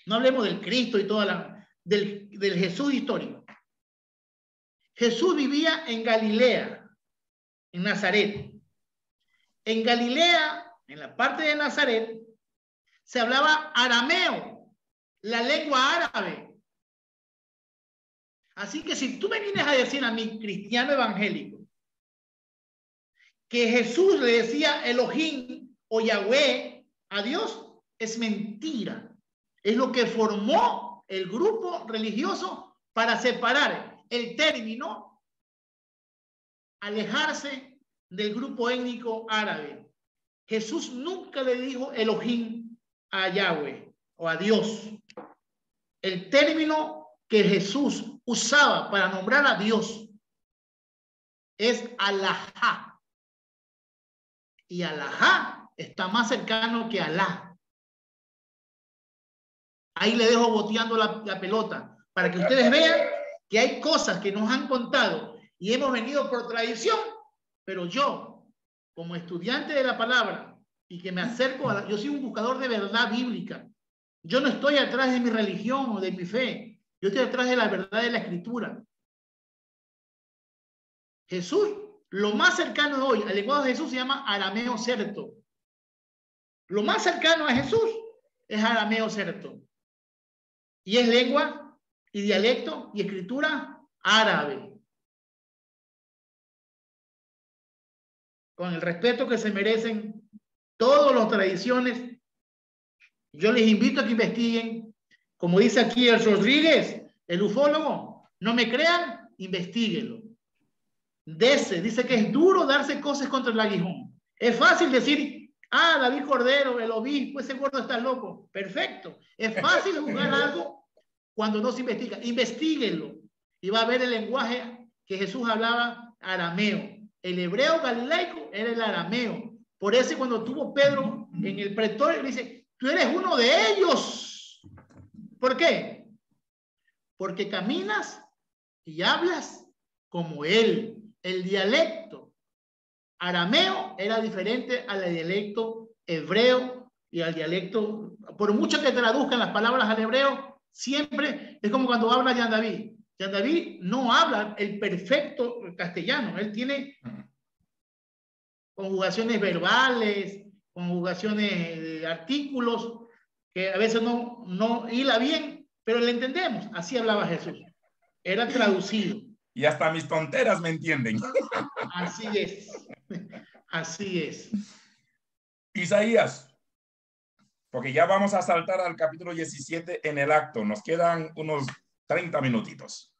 no hablemos del Cristo y del Jesús histórico. Jesús vivía en Galilea, en Nazaret. En Galilea, en la parte de Nazaret, se hablaba arameo, la lengua árabe. Así que si tú me vienes a decir a mí, cristiano evangélico, que Jesús le decía Elohim o Yahweh a Dios, es mentira. Es lo que formó el grupo religioso para separar el término, alejarse del grupo étnico árabe. Jesús nunca le dijo Elohim a Yahweh o a Dios. El término que Jesús usaba para nombrar a Dios es Alajá. Y Alajá está más cercano que Alá. Ahí le dejo boteando la pelota para que ustedes vean que hay cosas que nos han contado y hemos venido por tradición, pero yo, como estudiante de la palabra y que me acerco yo soy un buscador de verdad bíblica. Yo no estoy atrás de mi religión o de mi fe. Yo estoy atrás de la verdad de la Escritura. Jesús, lo más cercano hoy al lenguaje de Jesús se llama arameo certo. Lo más cercano a Jesús es arameo certo. Y es lengua y dialecto y escritura árabe. Con el respeto que se merecen todas las tradiciones, yo les invito a que investiguen. Como dice aquí el Rodríguez, el ufólogo, no me crean, investíguenlo. Dice que es duro darse cosas contra el aguijón. Es fácil decir, David Cordero, el obispo, ese gordo está loco. Perfecto. Es fácil juzgar algo cuando no se investiga. Investíguenlo. Y va a ver el lenguaje que Jesús hablaba arameo. El hebreo galilaico era el arameo. Por eso cuando tuvo Pedro en el pretorio, le dice, tú eres uno de ellos. ¿Por qué? Porque caminas y hablas como él. El dialecto arameo era diferente al dialecto hebreo y al dialecto, por mucho que traduzcan las palabras al hebreo, siempre es como cuando habla Jan David. Jan David no habla el perfecto castellano, él tiene conjugaciones verbales, conjugaciones de artículos, que a veces no hila bien, pero le entendemos. Así hablaba Jesús. Era traducido. Y hasta mis tonteras me entienden. Así es. Así es. Isaías, porque ya vamos a saltar al capítulo 17 en el acto. Nos quedan unos 30 minutitos.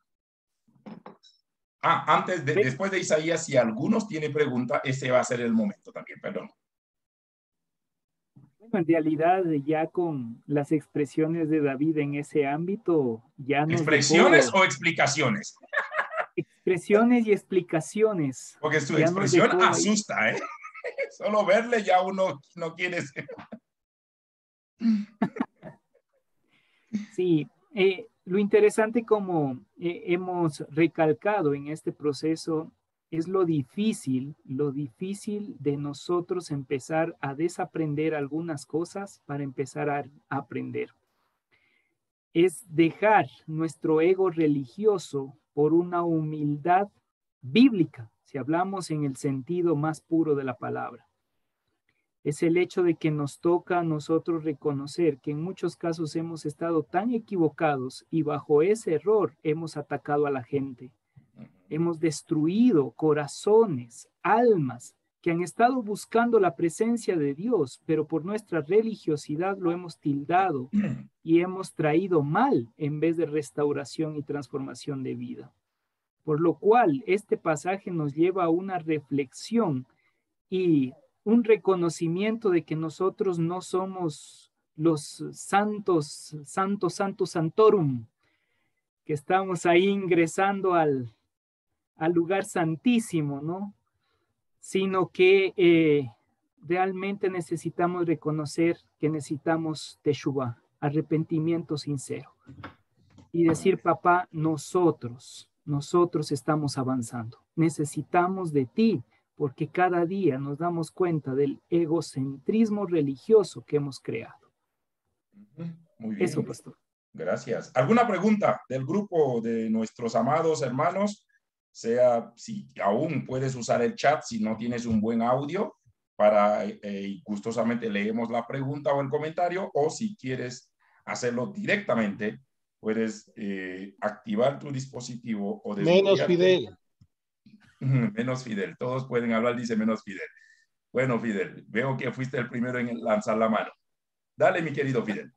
Después de Isaías, si algunos tienen pregunta, ese va a ser el momento también, perdón. En realidad, ya con las expresiones de David en ese ámbito, ya nos ¿Expresiones dejó o explicaciones? expresiones y explicaciones. Porque su Ya nos expresión dejó ahí. asusta, ¿eh? Solo verle ya uno no quiere ser. Sí, lo interesante como hemos recalcado en este proceso es lo difícil de nosotros empezar a desaprender algunas cosas para empezar a aprender. Es dejar nuestro ego religioso por una humildad bíblica, si hablamos en el sentido más puro de la palabra. Es el hecho de que nos toca a nosotros reconocer que en muchos casos hemos estado tan equivocados y bajo ese error hemos atacado a la gente. Hemos destruido corazones, almas que han estado buscando la presencia de Dios, pero por nuestra religiosidad lo hemos tildado y hemos traído mal en vez de restauración y transformación de vida. Por lo cual, este pasaje nos lleva a una reflexión y un reconocimiento de que nosotros no somos los santos, santorum, que estamos ahí ingresando al lugar santísimo, ¿no? Sino que realmente necesitamos reconocer que necesitamos teshuvah, arrepentimiento sincero. Y decir, papá, nosotros estamos avanzando. Necesitamos de ti, porque cada día nos damos cuenta del egocentrismo religioso que hemos creado. Muy bien. Eso, pastor. Gracias. ¿Alguna pregunta del grupo de nuestros amados hermanos? Sea si aún puedes usar el chat si no tienes un buen audio para gustosamente leemos la pregunta o el comentario, o si quieres hacerlo directamente, puedes activar tu dispositivo o menos Fidel. Menos Fidel. Todos pueden hablar, dice menos Fidel. Bueno, Fidel, veo que fuiste el primero en lanzar la mano. Dale, mi querido Fidel.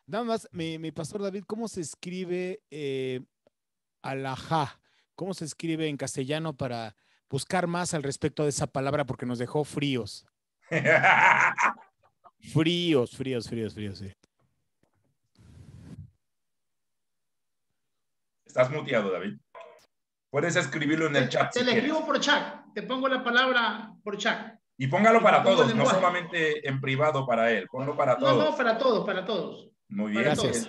Nada más, mi pastor David, ¿cómo se escribe alajá? ¿Cómo se escribe en castellano para buscar más al respecto de esa palabra? Porque nos dejó fríos. Fríos. Sí. Estás muteado, David. Puedes escribirlo en el chat. Te le escribo por chat. Te pongo la palabra por chat. Y póngalo para todos, no solamente en privado para él. Ponlo para todos. No, para todos. Muy bien. Gracias.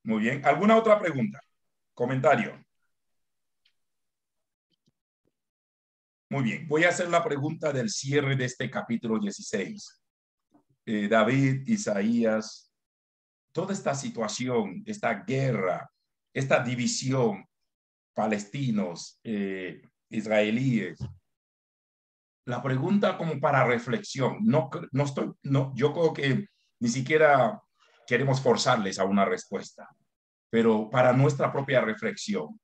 Muy bien. ¿Alguna otra pregunta? Comentario. Muy bien. Voy a hacer la pregunta del cierre de este capítulo 16. David, Isaías, toda esta situación, esta guerra, esta división, palestinos, israelíes. La pregunta como para reflexión, yo creo que ni siquiera queremos forzarles a una respuesta, pero para nuestra propia reflexión.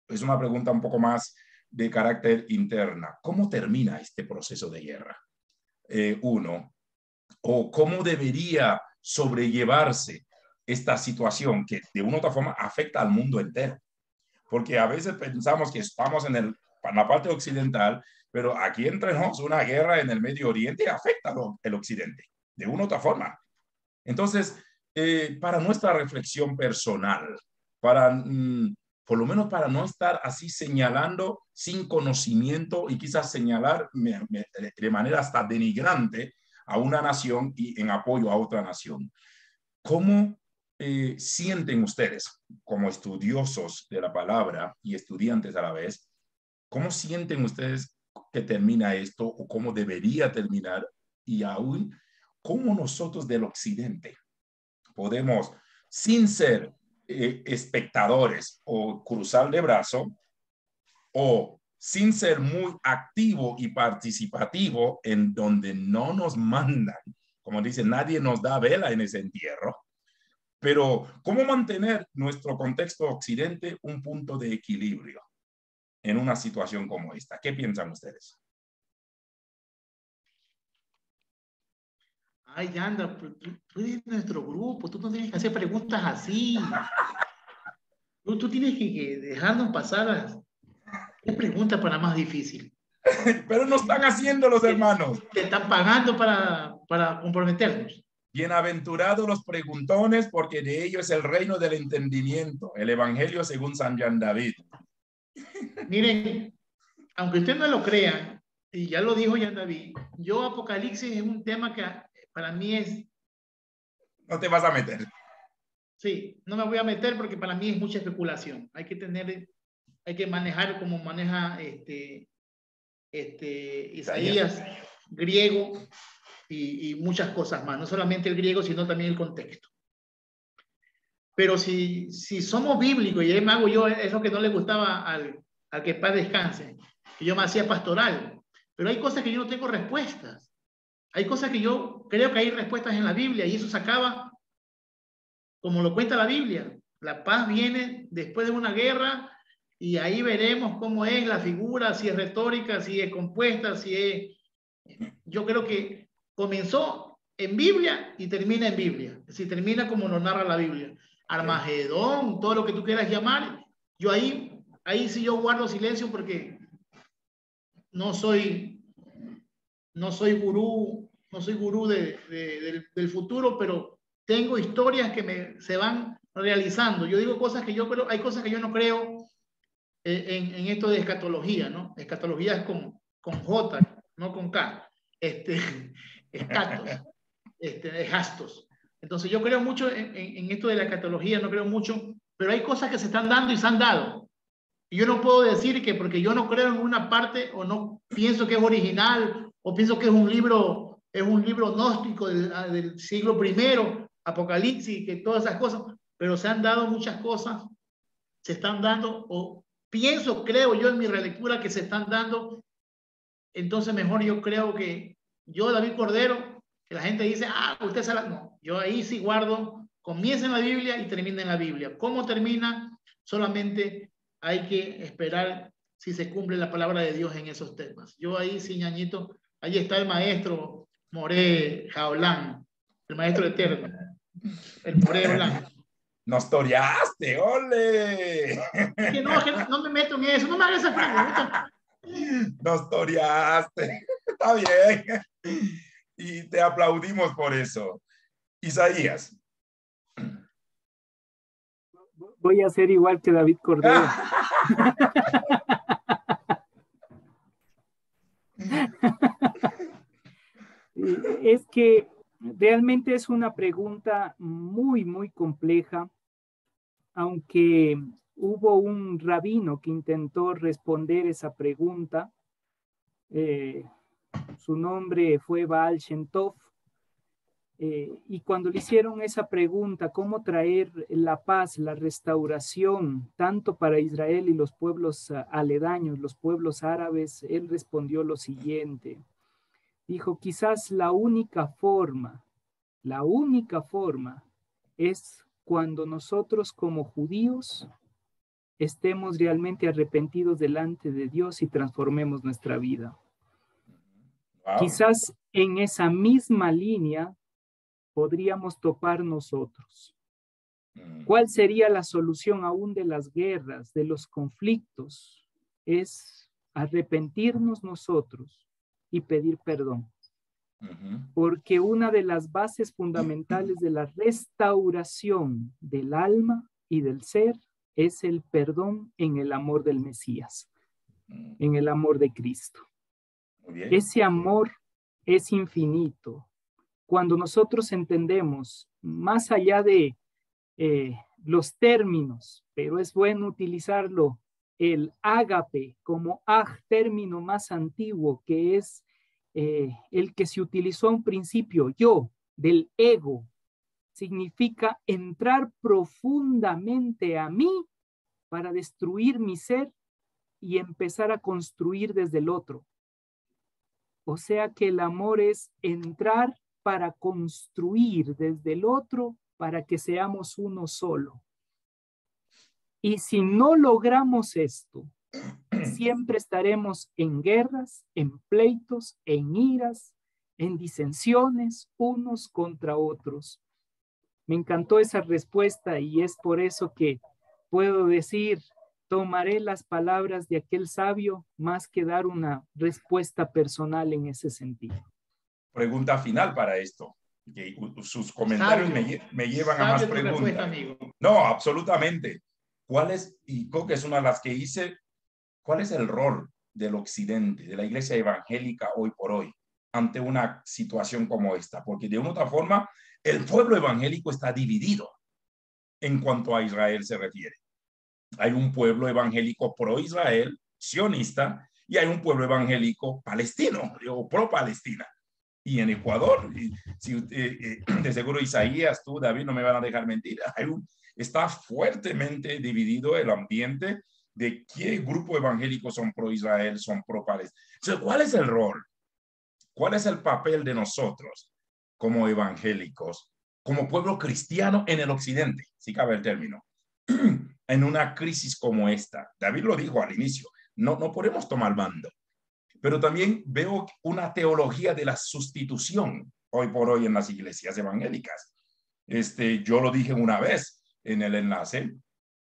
Es una pregunta un poco más de carácter interna. ¿Cómo termina este proceso de guerra? O cómo debería sobrellevarse esta situación que de una u otra forma afecta al mundo entero. Porque a veces pensamos que estamos en la parte occidental, pero aquí entre nosotros una guerra en el Medio Oriente afecta el occidente de una u otra forma. Entonces, para nuestra reflexión personal, por lo menos para no estar así señalando sin conocimiento y quizás señalar de manera hasta denigrante a una nación y en apoyo a otra nación. ¿Cómo sienten ustedes, como estudiosos de la palabra y estudiantes a la vez, cómo sienten ustedes que termina esto o cómo debería terminar, y aún cómo nosotros del occidente podemos, sin ser espectadores o cruzar de brazo, o sin ser muy activo y participativo en donde no nos mandan, como dicen, nadie nos da vela en ese entierro, pero cómo mantener nuestro contexto occidente un punto de equilibrio en una situación como esta? ¿Qué piensan ustedes? Ay, Yandra, tú eres nuestro grupo, tú no tienes que hacer preguntas así. Tú tienes que dejarnos pasar. ¿Qué pregunta para más difícil? Pero no están haciendo los hermanos. Te están pagando para comprometernos. Bienaventurados los preguntones, porque de ellos es el reino del entendimiento. El Evangelio según San Jean David. Miren, aunque usted no lo crea, y ya lo dijo Jean David, yo Apocalipsis es un tema que para mí es... No te vas a meter. Sí, no me voy a meter porque para mí es mucha especulación. Hay que manejar como maneja Isaías, griego y muchas cosas más. No solamente el griego, sino también el contexto. Pero si somos bíblicos, y me hago yo, es lo que no le gustaba al que paz descanse, que yo me hacía pastoral. Pero hay cosas que yo no tengo respuestas. Hay cosas que yo creo que hay respuestas en la Biblia y eso se acaba como lo cuenta la Biblia. La paz viene después de una guerra y ahí veremos cómo es la figura, si es retórica, si es compuesta, si es... Yo creo que comenzó en Biblia y termina en Biblia. Si termina como nos narra la Biblia. Armagedón, todo lo que tú quieras llamar. Yo ahí sí yo guardo silencio porque no soy gurú del futuro, pero tengo historias que se van realizando. Yo digo cosas que yo creo, hay cosas que yo no creo en esto de escatología, ¿no? Escatología es con J, no con K. Escatos, gastos. Entonces yo creo mucho en esto de la escatología, no creo mucho, pero hay cosas que se están dando y se han dado. Y yo no puedo decir que porque yo no creo en una parte o no pienso que es original o pienso que es un libro gnóstico del siglo I, Apocalipsis, que todas esas cosas, pero se han dado muchas cosas, se están dando, o pienso, creo yo en mi relectura que se están dando. Entonces mejor yo creo que yo, David Cordero, que la gente dice, usted sabe, no, yo ahí sí guardo, comienza en la Biblia y termina en la Biblia. ¿Cómo termina? Solamente hay que esperar si se cumple la palabra de Dios en esos temas. Yo ahí sí, ñañito, ahí está el maestro Moré Jaolán, el maestro eterno, el Moré Jaolán. Nos toreaste, ole. Que no me meto en eso, no me hagas esa pregunta. Nos toreaste, está bien. Y te aplaudimos por eso. Isaías. Voy a ser igual que David Cordero. Es que realmente es una pregunta muy, muy compleja, aunque hubo un rabino que intentó responder esa pregunta. Su nombre fue Baal Shem Tov. Y cuando le hicieron esa pregunta, ¿cómo traer la paz, la restauración, tanto para Israel y los pueblos aledaños, los pueblos árabes? Él respondió lo siguiente. Dijo, quizás la única forma es cuando nosotros como judíos estemos realmente arrepentidos delante de Dios y transformemos nuestra vida. Wow. Quizás en esa misma línea podríamos topar nosotros. ¿Cuál sería la solución aún de las guerras, de los conflictos? Es arrepentirnos nosotros y pedir perdón. Porque una de las bases fundamentales de la restauración del alma y del ser es el perdón en el amor del Mesías, en el amor de Cristo. Ese amor es infinito. Cuando nosotros entendemos, más allá de los términos, pero es bueno utilizarlo, el ágape como término más antiguo, que es el que se utilizó a un principio, yo, del ego, significa entrar profundamente a mí para destruir mi ser y empezar a construir desde el otro. O sea que el amor es entrar para construir desde el otro para que seamos uno solo. Y si no logramos esto, siempre estaremos en guerras, en pleitos, en iras, en disensiones, unos contra otros. Me encantó esa respuesta y es por eso que puedo decir, tomaré las palabras de aquel sabio más que dar una respuesta personal en ese sentido. Pregunta final para esto. que sus comentarios me llevan a más preguntas. No, absolutamente. ¿Cuál es, y creo que es una de las que hice, cuál es el rol del occidente, de la iglesia evangélica hoy por hoy, ante una situación como esta? Porque de una u otra forma, el pueblo evangélico está dividido en cuanto a Israel se refiere. Hay un pueblo evangélico pro-Israel, sionista, y hay un pueblo evangélico palestino o pro-Palestina. Y en Ecuador, si de seguro Isaías, tú, David, no me van a dejar mentir, está fuertemente dividido el ambiente de qué grupo evangélico son pro-Israel, son pro-Palestina. Entonces, ¿cuál es el rol? ¿Cuál es el papel de nosotros como evangélicos, como pueblo cristiano en el occidente, si cabe el término, en una crisis como esta? David lo dijo al inicio, no podemos tomar bando, pero también veo una teología de la sustitución hoy por hoy en las iglesias evangélicas. Yo lo dije una vez en el enlace,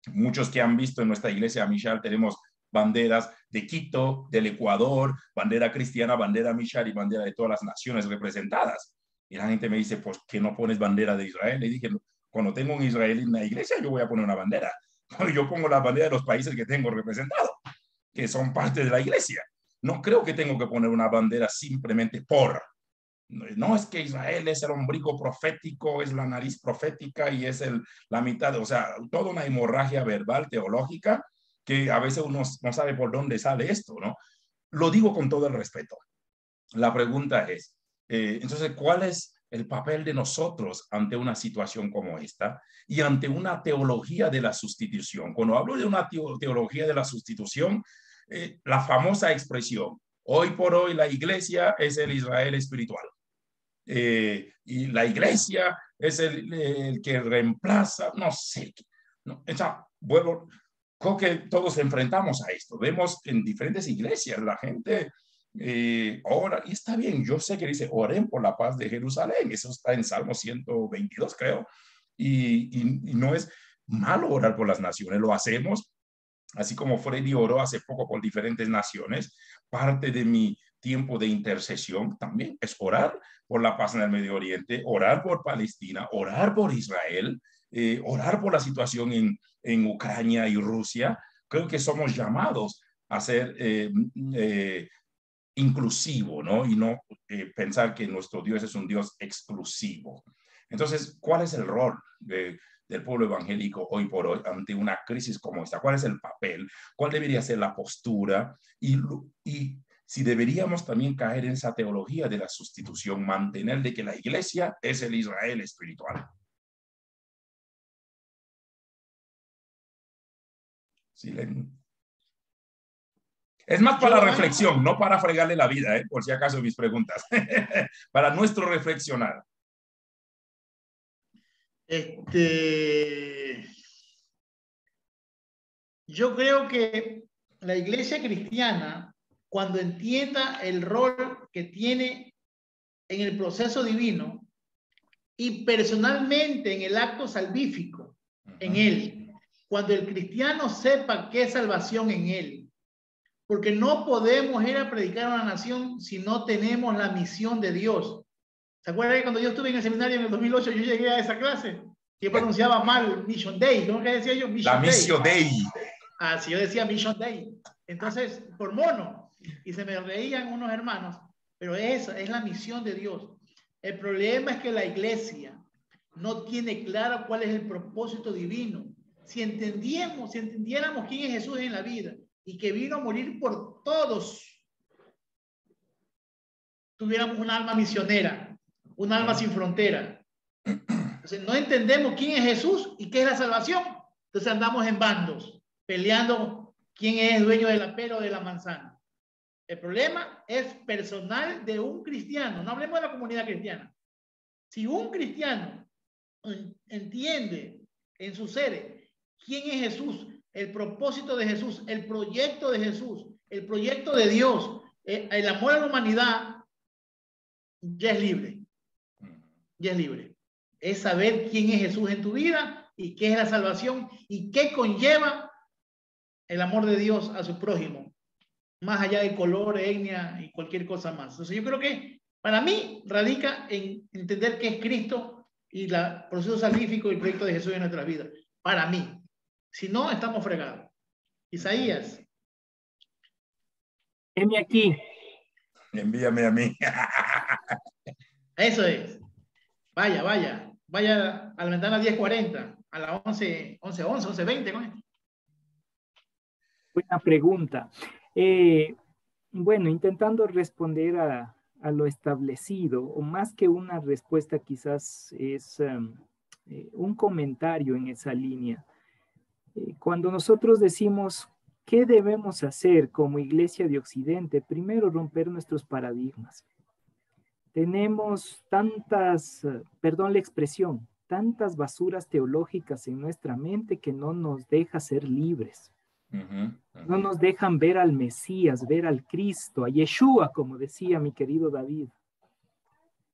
muchos que han visto en nuestra iglesia Mishal tenemos banderas de Quito, del Ecuador, bandera cristiana, bandera Mishal y bandera de todas las naciones representadas. Y la gente me dice, pues, ¿qué no pones bandera de Israel? Le dije, cuando tengo un israelí en la iglesia, yo voy a poner una bandera. Yo pongo la bandera de los países que tengo representados, que son parte de la iglesia. No creo que tengo que poner una bandera simplemente por. No es que Israel es el ombligo profético, es la nariz profética y es la mitad, o sea, toda una hemorragia verbal teológica que a veces uno no sabe por dónde sale esto, ¿no? Lo digo con todo el respeto. La pregunta es, entonces, ¿cuál es el papel de nosotros ante una situación como esta y ante una teología de la sustitución? Cuando hablo de una teología de la sustitución, la famosa expresión, hoy por hoy la iglesia es el Israel espiritual. Y la iglesia es el que reemplaza, no sé, ¿no? O sea, bueno, creo que todos enfrentamos a esto. Vemos en diferentes iglesias la gente ora, y está bien, yo sé que dice, oren por la paz de Jerusalén, eso está en Salmo 122, creo, y no es malo orar por las naciones, lo hacemos, así como Freddy oró hace poco por diferentes naciones. Parte de mi tiempo de intercesión también es orar por la paz en el Medio Oriente, orar por Palestina, orar por Israel, orar por la situación en Ucrania y Rusia. Creo que somos llamados a ser inclusivo, ¿no? Y no pensar que nuestro Dios es un Dios exclusivo. Entonces, ¿cuál es el rol del pueblo evangélico hoy por hoy ante una crisis como esta? ¿Cuál es el papel? ¿Cuál debería ser la postura? Y si deberíamos también caer en esa teología de la sustitución, mantener de que la iglesia es el Israel espiritual. Silencio. Es más para reflexión, no para fregarle la vida, por si acaso mis preguntas. Para nuestro reflexionar. Yo creo que la iglesia cristiana, cuando entienda el rol que tiene en el proceso divino y personalmente en el acto salvífico, en él, cuando el cristiano sepa qué es salvación en él, porque no podemos ir a predicar a una nación si no tenemos la misión de Dios. ¿Se acuerdan que cuando yo estuve en el seminario en el 2008, yo llegué a esa clase? Que pronunciaba mal Mission Day. ¿Cómo que decía yo? La Mission Day. Así yo decía Mission Day. Entonces, por mono. Y se me reían unos hermanos. Pero esa es la misión de Dios. El problema es que la iglesia no tiene claro cuál es el propósito divino. Si entendiéramos quién es Jesús en la vida y que vino a morir por todos, tuviéramos un alma misionera, un alma sin frontera. Entonces, no entendemos quién es Jesús y qué es la salvación. Entonces andamos en bandos, peleando quién es el dueño de la pera o de la manzana. El problema es personal de un cristiano. No hablemos de la comunidad cristiana. Si un cristiano entiende en su ser quién es Jesús, el propósito de Jesús, el proyecto de Jesús, el proyecto de Dios, el amor a la humanidad, ya es libre. Ya es libre. Es saber quién es Jesús en tu vida y qué es la salvación y qué conlleva el amor de Dios a su prójimo, más allá de color, etnia y cualquier cosa más. Entonces yo creo que Para mí, radica en entender qué es Cristo y el proceso salvífico y el proyecto de Jesús en nuestra vida. Para mí. Si no, estamos fregados. Isaías. Heme aquí. Envíame a mí. Eso es. Vaya a la ventana 10:40, a la 11:20. ¿No? Buena pregunta. Bueno, intentando responder a lo establecido, o más que una respuesta, quizás es un comentario en esa línea. Cuando nosotros decimos qué debemos hacer como Iglesia de Occidente, primero romper nuestros paradigmas. Tenemos tantas, perdón la expresión, tantas basuras teológicas en nuestra mente que no nos deja ser libres. No nos dejan ver al Mesías, ver al Cristo, a Yeshua, como decía mi querido David.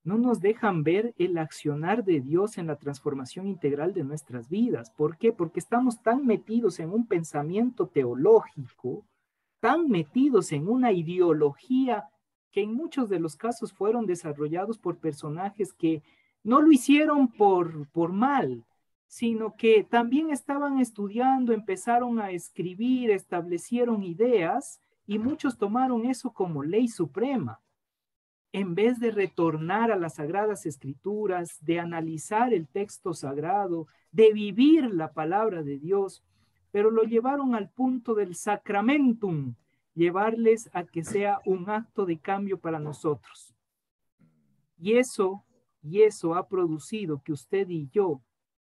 No nos dejan ver el accionar de Dios en la transformación integral de nuestras vidas. ¿Por qué? Porque estamos tan metidos en un pensamiento teológico, tan metidos en una ideología que en muchos de los casos fueron desarrollados por personajes que no lo hicieron por mal, sino que también estaban estudiando, empezaron a escribir, establecieron ideas y muchos tomaron eso como ley suprema. En vez de retornar a las Sagradas Escrituras, de analizar el texto sagrado, de vivir la palabra de Dios, pero lo llevaron al punto del sacramentum, llevarles a que sea un acto de cambio para nosotros. Y eso ha producido que usted y yo,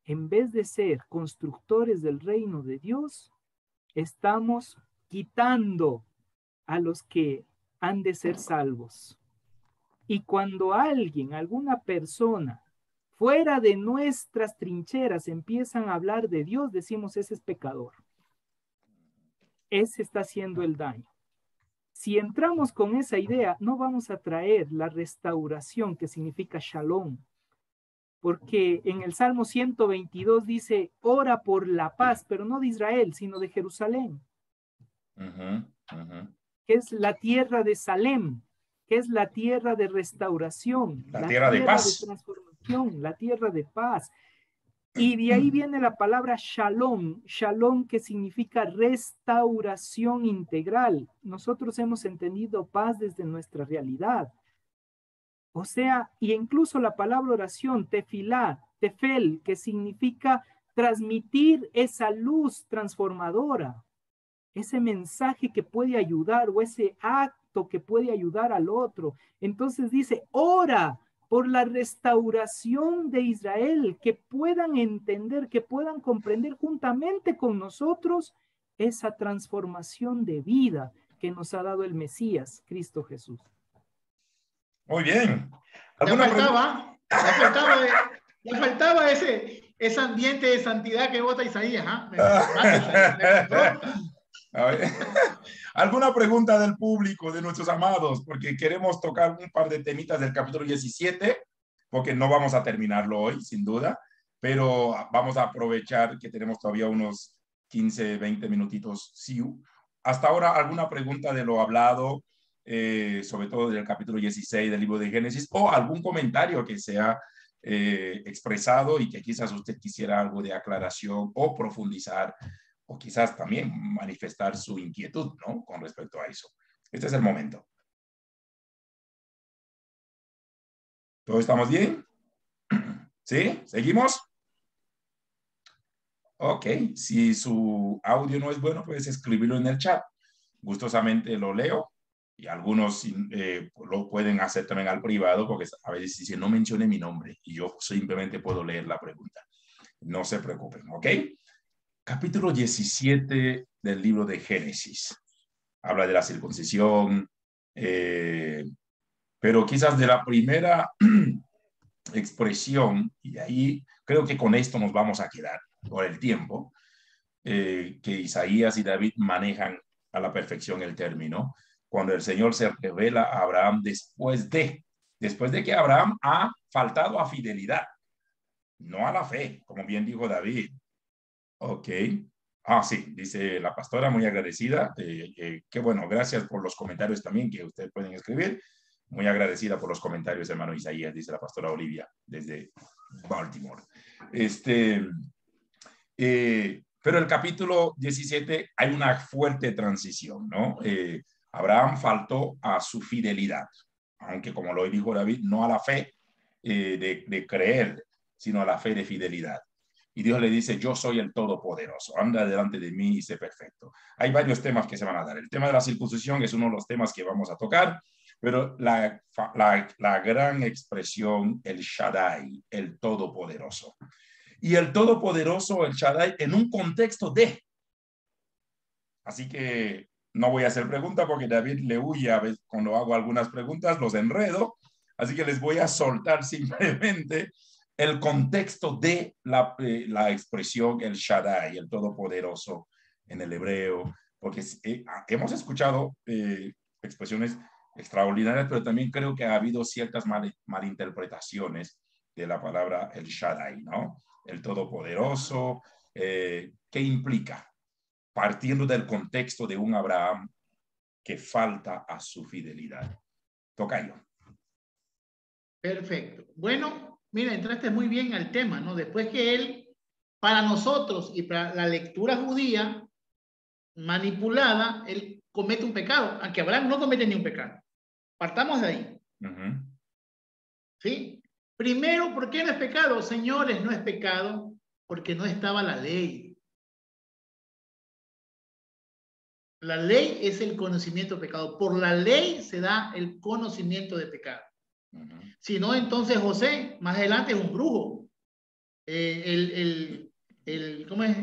en vez de ser constructores del reino de Dios, estamos quitando a los que han de ser salvos. Y cuando alguna persona, fuera de nuestras trincheras empiezan a hablar de Dios, decimos, ese es pecador. Ese está haciendo el daño. Si entramos con esa idea, no vamos a traer la restauración que significa shalom. Porque en el Salmo 122 dice, ora por la paz, pero no de Israel, sino de Jerusalén. Que es la tierra de Salem, que es la tierra de restauración, la tierra de paz, de transformación, la tierra de paz. Y de ahí viene la palabra shalom, shalom que significa restauración integral. Nosotros hemos entendido paz desde nuestra realidad. O sea, y incluso la palabra oración, tefilá, tefel, que significa transmitir esa luz transformadora, ese mensaje que puede ayudar o ese acto que puede ayudar al otro. Entonces dice, ora por la restauración de Israel, que puedan entender, que puedan comprender juntamente con nosotros esa transformación de vida que nos ha dado el Mesías, Cristo Jesús. Muy bien. Le faltaba ese ambiente de santidad que vota Isaías. A ver. ¿Alguna pregunta del público, de nuestros amados? Porque queremos tocar un par de temitas del capítulo 17, porque no vamos a terminarlo hoy, sin duda, pero vamos a aprovechar que tenemos todavía unos 15, 20 minutitos. Sí. Hasta ahora, ¿alguna pregunta de lo hablado, sobre todo del capítulo 16 del libro de Génesis, o algún comentario que sea expresado y que quizás usted quisiera algo de aclaración o profundizar, o quizás también manifestar su inquietud, ¿no?, con respecto a eso? Este es el momento. ¿Todos estamos bien? ¿Sí? ¿Seguimos? Ok. Si su audio no es bueno, puedes escribirlo en el chat. Gustosamente lo leo, y algunos lo pueden hacer también al privado, porque a veces dicen, no mencione mi nombre, y yo simplemente puedo leer la pregunta. No se preocupen, ¿ok? Capítulo 17 del libro de Génesis. Habla de la circuncisión, pero quizás de la primera expresión, y de ahí creo que con esto nos vamos a quedar por el tiempo, que Isaías y David manejan a la perfección el término, cuando el Señor se revela a Abraham después de que Abraham ha faltado a fidelidad, no a la fe, como bien dijo David. Ok. Sí, dice la pastora, muy agradecida. Qué bueno, gracias por los comentarios también que ustedes pueden escribir. Muy agradecida por los comentarios, hermano Isaías, dice la pastora Olivia, desde Baltimore. Pero el capítulo 17 hay una fuerte transición, ¿no? Abraham faltó a su fidelidad, aunque como lo dijo David, no a la fe de creer, sino a la fe de fidelidad. Y Dios le dice, yo soy el Todopoderoso, anda delante de mí y sé perfecto. Hay varios temas que se van a dar. El tema de la circuncisión es uno de los temas que vamos a tocar, pero la gran expresión, el Shaddai, el Todopoderoso. Y el Todopoderoso, el Shaddai, en un contexto de. Así que no voy a hacer preguntas porque David le huye a veces cuando hago algunas preguntas, los enredo. Así que les voy a soltar simplemente el contexto de la expresión el Shaddai, el Todopoderoso en el hebreo, porque hemos escuchado expresiones extraordinarias, pero también creo que ha habido ciertas malinterpretaciones de la palabra el Shaddai, ¿no? El Todopoderoso, ¿qué implica? Partiendo del contexto de un Abraham que falta a su fidelidad. Tocayo. Perfecto. Bueno, mira, entraste muy bien al tema, ¿no? Después que él, para nosotros y para la lectura judía manipulada, él comete un pecado, aunque Abraham no comete ni un pecado. Partamos de ahí. ¿Sí? Primero, ¿por qué no es pecado? Señores, no es pecado porque no estaba la ley. La ley es el conocimiento de pecado. Por la ley se da el conocimiento de pecado. Si no, entonces José, más adelante, es un brujo. ¿Cómo es?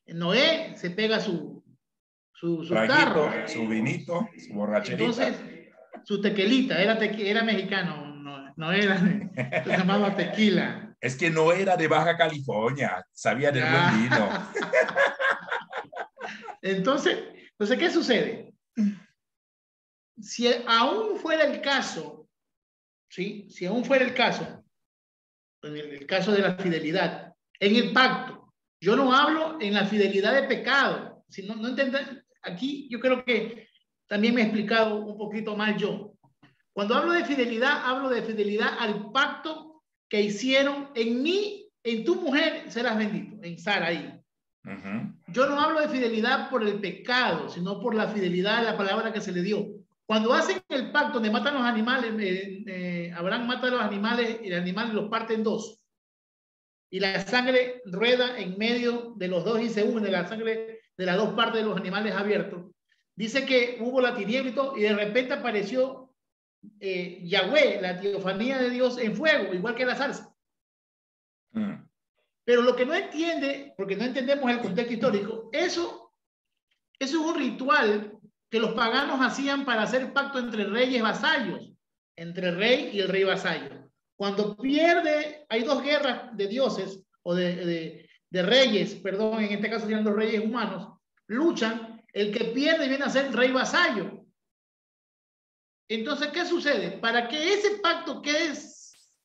Noé se pega su tarro. Su vinito, su borracherita. Entonces, su tequilita, era mexicano, no era, se llamaba tequila. Es que no era de Baja California, sabía del buen vino. Entonces, ¿qué sucede? Si aún fuera el caso, ¿sí? Si aún fuera el caso, en el caso de la fidelidad, en el pacto, yo no hablo en la fidelidad de pecado, si no entienden, aquí yo creo que también me he explicado un poquito mal yo. Cuando hablo de fidelidad al pacto que hicieron en mí, en tu mujer serás bendito, en Saraí. Yo no hablo de fidelidad por el pecado, sino por la fidelidad de la palabra que se le dio. Cuando hacen el pacto donde matan los animales, Abraham mata a los animales y el animal los parte en dos. Y la sangre rueda en medio de los dos y se une la sangre de las dos partes de los animales abiertos. Dice que hubo la tiniebla y todo, y de repente apareció Yahweh, la teofanía de Dios en fuego, igual que la salsa. Pero lo que no entiende, porque no entendemos el contexto histórico, eso es un ritual que los paganos hacían para hacer pacto entre reyes vasallos, entre el rey y el rey vasallo. Cuando pierde, hay dos guerras de dioses, o de reyes, perdón, en este caso serían los reyes humanos, luchan, el que pierde viene a ser rey vasallo. Entonces, ¿qué sucede? Para que ese pacto quede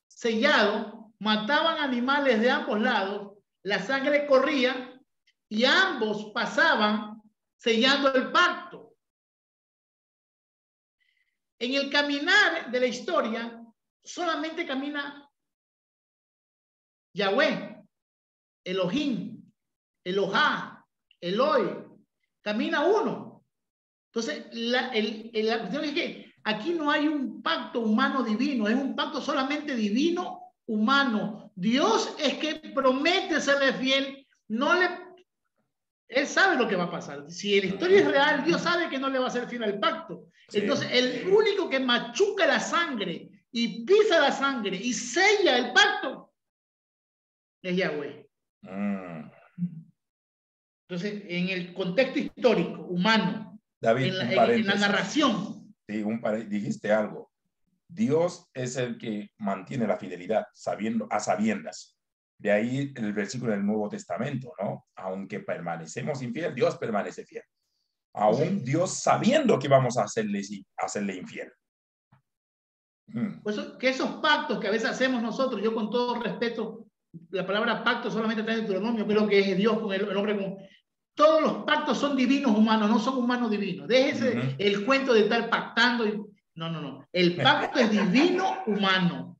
sellado, mataban animales de ambos lados, la sangre corría y ambos pasaban sellando el pacto. En el caminar de la historia, solamente camina Yahweh, Elohim, Elohá, Eloi, camina uno. Entonces, la cuestión es que aquí no hay un pacto humano divino, es un pacto solamente divino humano. Dios es que promete serle fiel, él sabe lo que va a pasar. Si la historia es real, Dios sabe que no le va a hacer fiel al pacto. Sí. Entonces, el único que machuca la sangre y pisa la sangre y sella el pacto es Yahweh. Entonces, en el contexto histórico, humano, David, en la narración. Sí, dijiste algo. Dios es el que mantiene la fidelidad, a sabiendas. De ahí el versículo del Nuevo Testamento, ¿no? Aunque permanecemos infiel, Dios permanece fiel. Aún Dios sabiendo que vamos a hacerle infiel. Pues que esos pactos que a veces hacemos nosotros, yo con todo respeto, la palabra pacto solamente está en Deuteronomio, creo que es Dios con el hombre con... Todos los pactos son divinos humanos, no son humanos divinos. Déjese el cuento de estar pactando. No, no, no. El pacto es divino humano.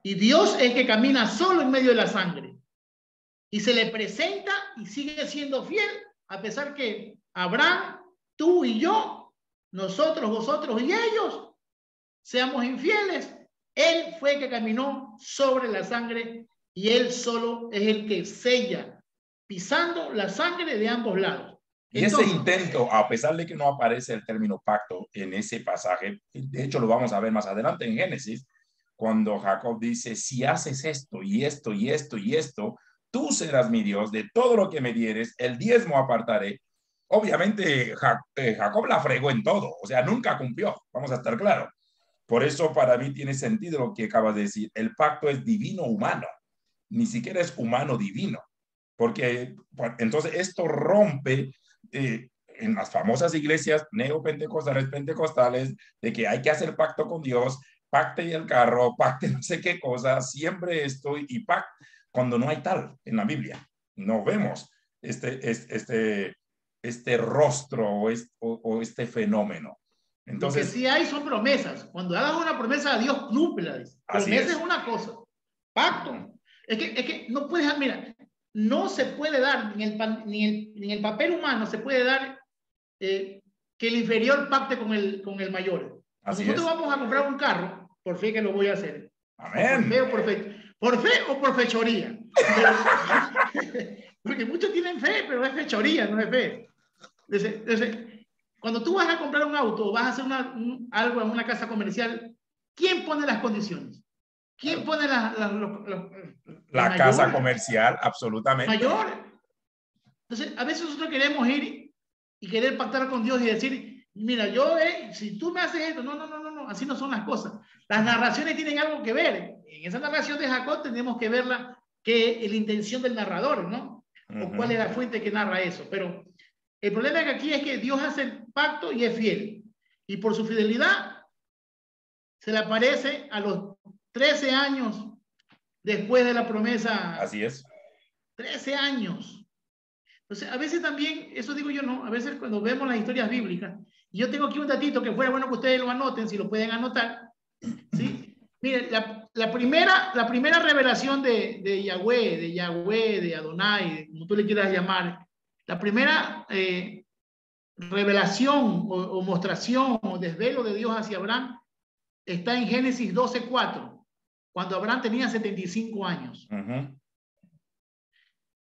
Y Dios es el que camina solo en medio de la sangre. Y se le presenta y sigue siendo fiel, a pesar que Abraham, tú y yo, nosotros, vosotros y ellos, seamos infieles. Él fue el que caminó sobre la sangre y él solo es el que sella, pisando la sangre de ambos lados. Y ese intento, a pesar de que no aparece el término pacto en ese pasaje, de hecho lo vamos a ver más adelante en Génesis, cuando Jacob dice, si haces esto y esto y esto y esto, tú serás mi Dios, de todo lo que me dieres, el diezmo apartaré. Obviamente Jacob la fregó en todo, o sea, nunca cumplió, vamos a estar claros. Por eso para mí tiene sentido lo que acabas de decir, el pacto es divino humano, ni siquiera es humano divino, porque entonces esto rompe en las famosas iglesias neopentecostales, pentecostales, de que hay que hacer pacto con Dios, pacte y el carro, pacte no sé qué cosa, siempre esto y pacto, cuando no hay tal en la Biblia. No vemos este rostro o este fenómeno. Entonces, lo que sí hay son promesas. Cuando hagas una promesa a Dios, cúmplela. Promesa es una cosa. Pacto. Es que no puedes, mira, no se puede dar, ni en el papel humano se puede dar que el inferior pacte con el mayor. Nosotros vamos a comprar un carro, por fe que lo voy a hacer. Amén. Por fe o por fechoría. Porque muchos tienen fe, pero es fechoría, no es fe. Entonces, cuando tú vas a comprar un auto o vas a hacer algo en una casa comercial, ¿quién pone las condiciones? ¿Quién pone la casa comercial? Absolutamente. Mayor. Entonces, a veces nosotros queremos ir y querer pactar con Dios y decir, mira, si tú me haces esto, no, así no son las cosas. Las narraciones tienen algo que ver. En esa narración de Jacob tenemos que verla, que es la intención del narrador, ¿no? O cuál es la fuente que narra eso. Pero el problema es que aquí es que Dios hace el pacto y es fiel. Y por su fidelidad se le aparece a los 13 años después de la promesa. Así es. 13 años. Entonces, a veces también, eso digo yo, ¿no? A veces cuando vemos las historias bíblicas, y yo tengo aquí un datito que fuera bueno que ustedes lo anoten, si lo pueden anotar, ¿sí? Miren, la primera revelación de Yahweh, de Adonai, como tú le quieras llamar, la primera revelación o mostración o desvelo de Dios hacia Abraham está en Génesis 12:4, cuando Abraham tenía 75 años.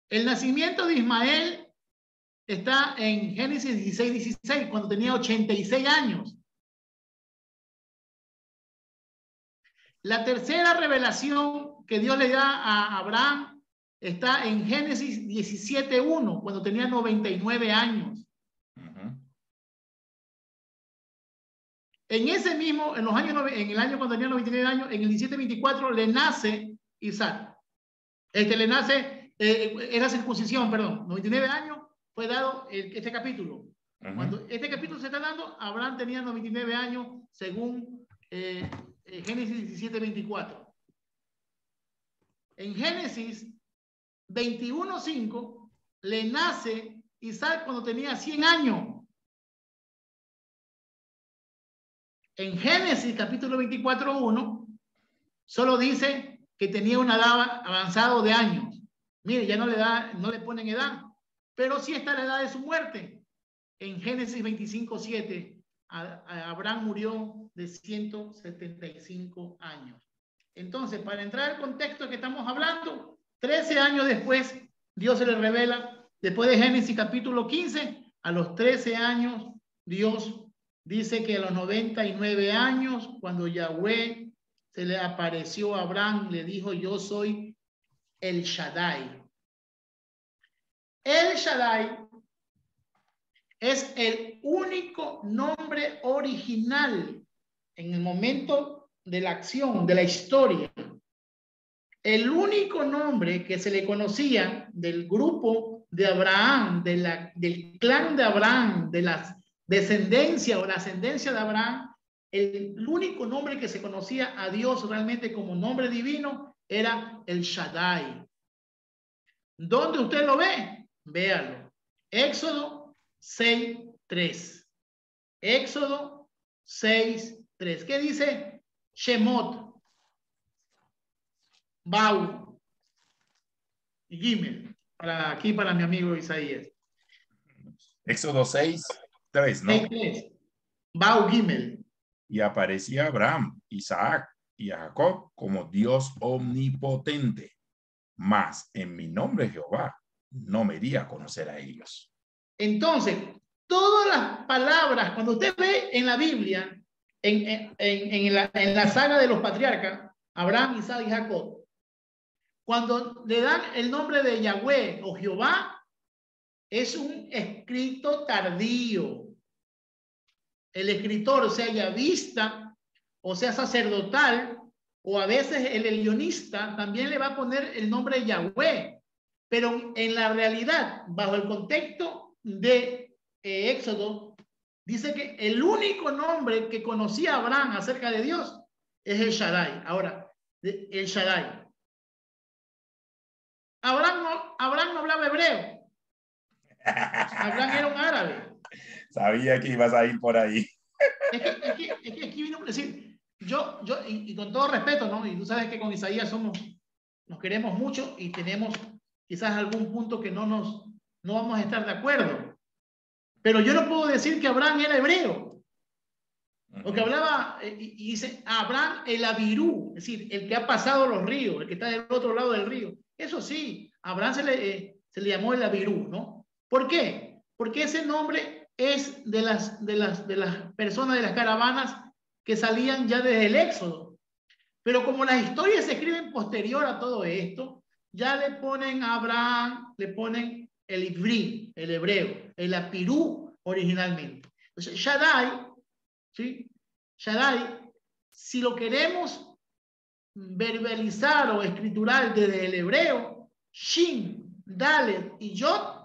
El nacimiento de Ismael está en Génesis 16:16, cuando tenía 86 años. La tercera revelación que Dios le da a Abraham está en Génesis 17:1, cuando tenía 99 años. En ese mismo, en el año cuando tenía 99 años, en el 17:24 le nace Isaac. Le nace, es la circuncisión, perdón. 99 años fue dado este capítulo. Cuando este capítulo se está dando, Abraham tenía 99 años según Génesis 17:24. En Génesis 21:5 le nace Isaac cuando tenía 100 años. En Génesis capítulo 24:1 solo dice que tenía una edad avanzada de años. Mire, ya no le ponen edad, pero sí está la edad de su muerte. En Génesis 25:7 Abraham murió de 175 años. Entonces, para entrar al contexto que estamos hablando, 13 años después, Dios se le revela, después de Génesis capítulo 15, a los 13 años, Dios dice que a los 99 años, cuando Yahweh se le apareció a Abraham, le dijo, yo soy El Shaddai. El Shaddai es el único nombre original en el momento de la acción, de la historia. El único nombre que se le conocía del grupo de Abraham, del clan de Abraham, de la descendencia o la ascendencia de Abraham, el único nombre que se conocía a Dios realmente como nombre divino era el Shaddai. ¿Dónde usted lo ve? Véalo. Éxodo 6:3. Éxodo 6:3. 3. ¿Qué dice Shemot, Bau y Gimel? Aquí para mi amigo Isaías. Éxodo 6, 3, ¿no? 6:3. Bau, Gimel. Y aparecía Abraham, Isaac y a Jacob como Dios omnipotente. Mas en mi nombre Jehová no me di a conocer a ellos. Entonces, todas las palabras, cuando usted ve en la Biblia, en la saga de los patriarcas, Abraham, Isaac y Jacob, cuando le dan el nombre de Yahweh o Jehová, es un escrito tardío. El escritor, sea yavista o sea sacerdotal, o a veces el elionista, también le va a poner el nombre de Yahweh. Pero en la realidad, bajo el contexto de Éxodo, dice que el único nombre que conocía Abraham acerca de Dios es el Shaddai. Ahora, el Shaddai. Abraham no hablaba hebreo. Abraham era un árabe. Sabía que ibas a ir por ahí. Es que aquí vino a decir, yo y con todo respeto, ¿no? Y tú sabes que con Isaías nos queremos mucho y tenemos quizás algún punto que no vamos a estar de acuerdo. Pero yo no puedo decir que Abraham era hebreo. Porque hablaba, y dice, Abraham el Abirú, es decir, el que ha pasado los ríos, el que está del otro lado del río. Eso sí, a Abraham se le llamó el Abirú, ¿no? ¿Por qué? Porque ese nombre es de las personas de las caravanas que salían ya desde el Éxodo. Pero como las historias se escriben posterior a todo esto, ya le ponen a Abraham, le ponen el Ivrí, el hebreo, el Apirú originalmente. Entonces, Shaddai, ¿sí? Shaddai, si lo queremos verbalizar o escritural desde el hebreo, Shin, Dalet y Yod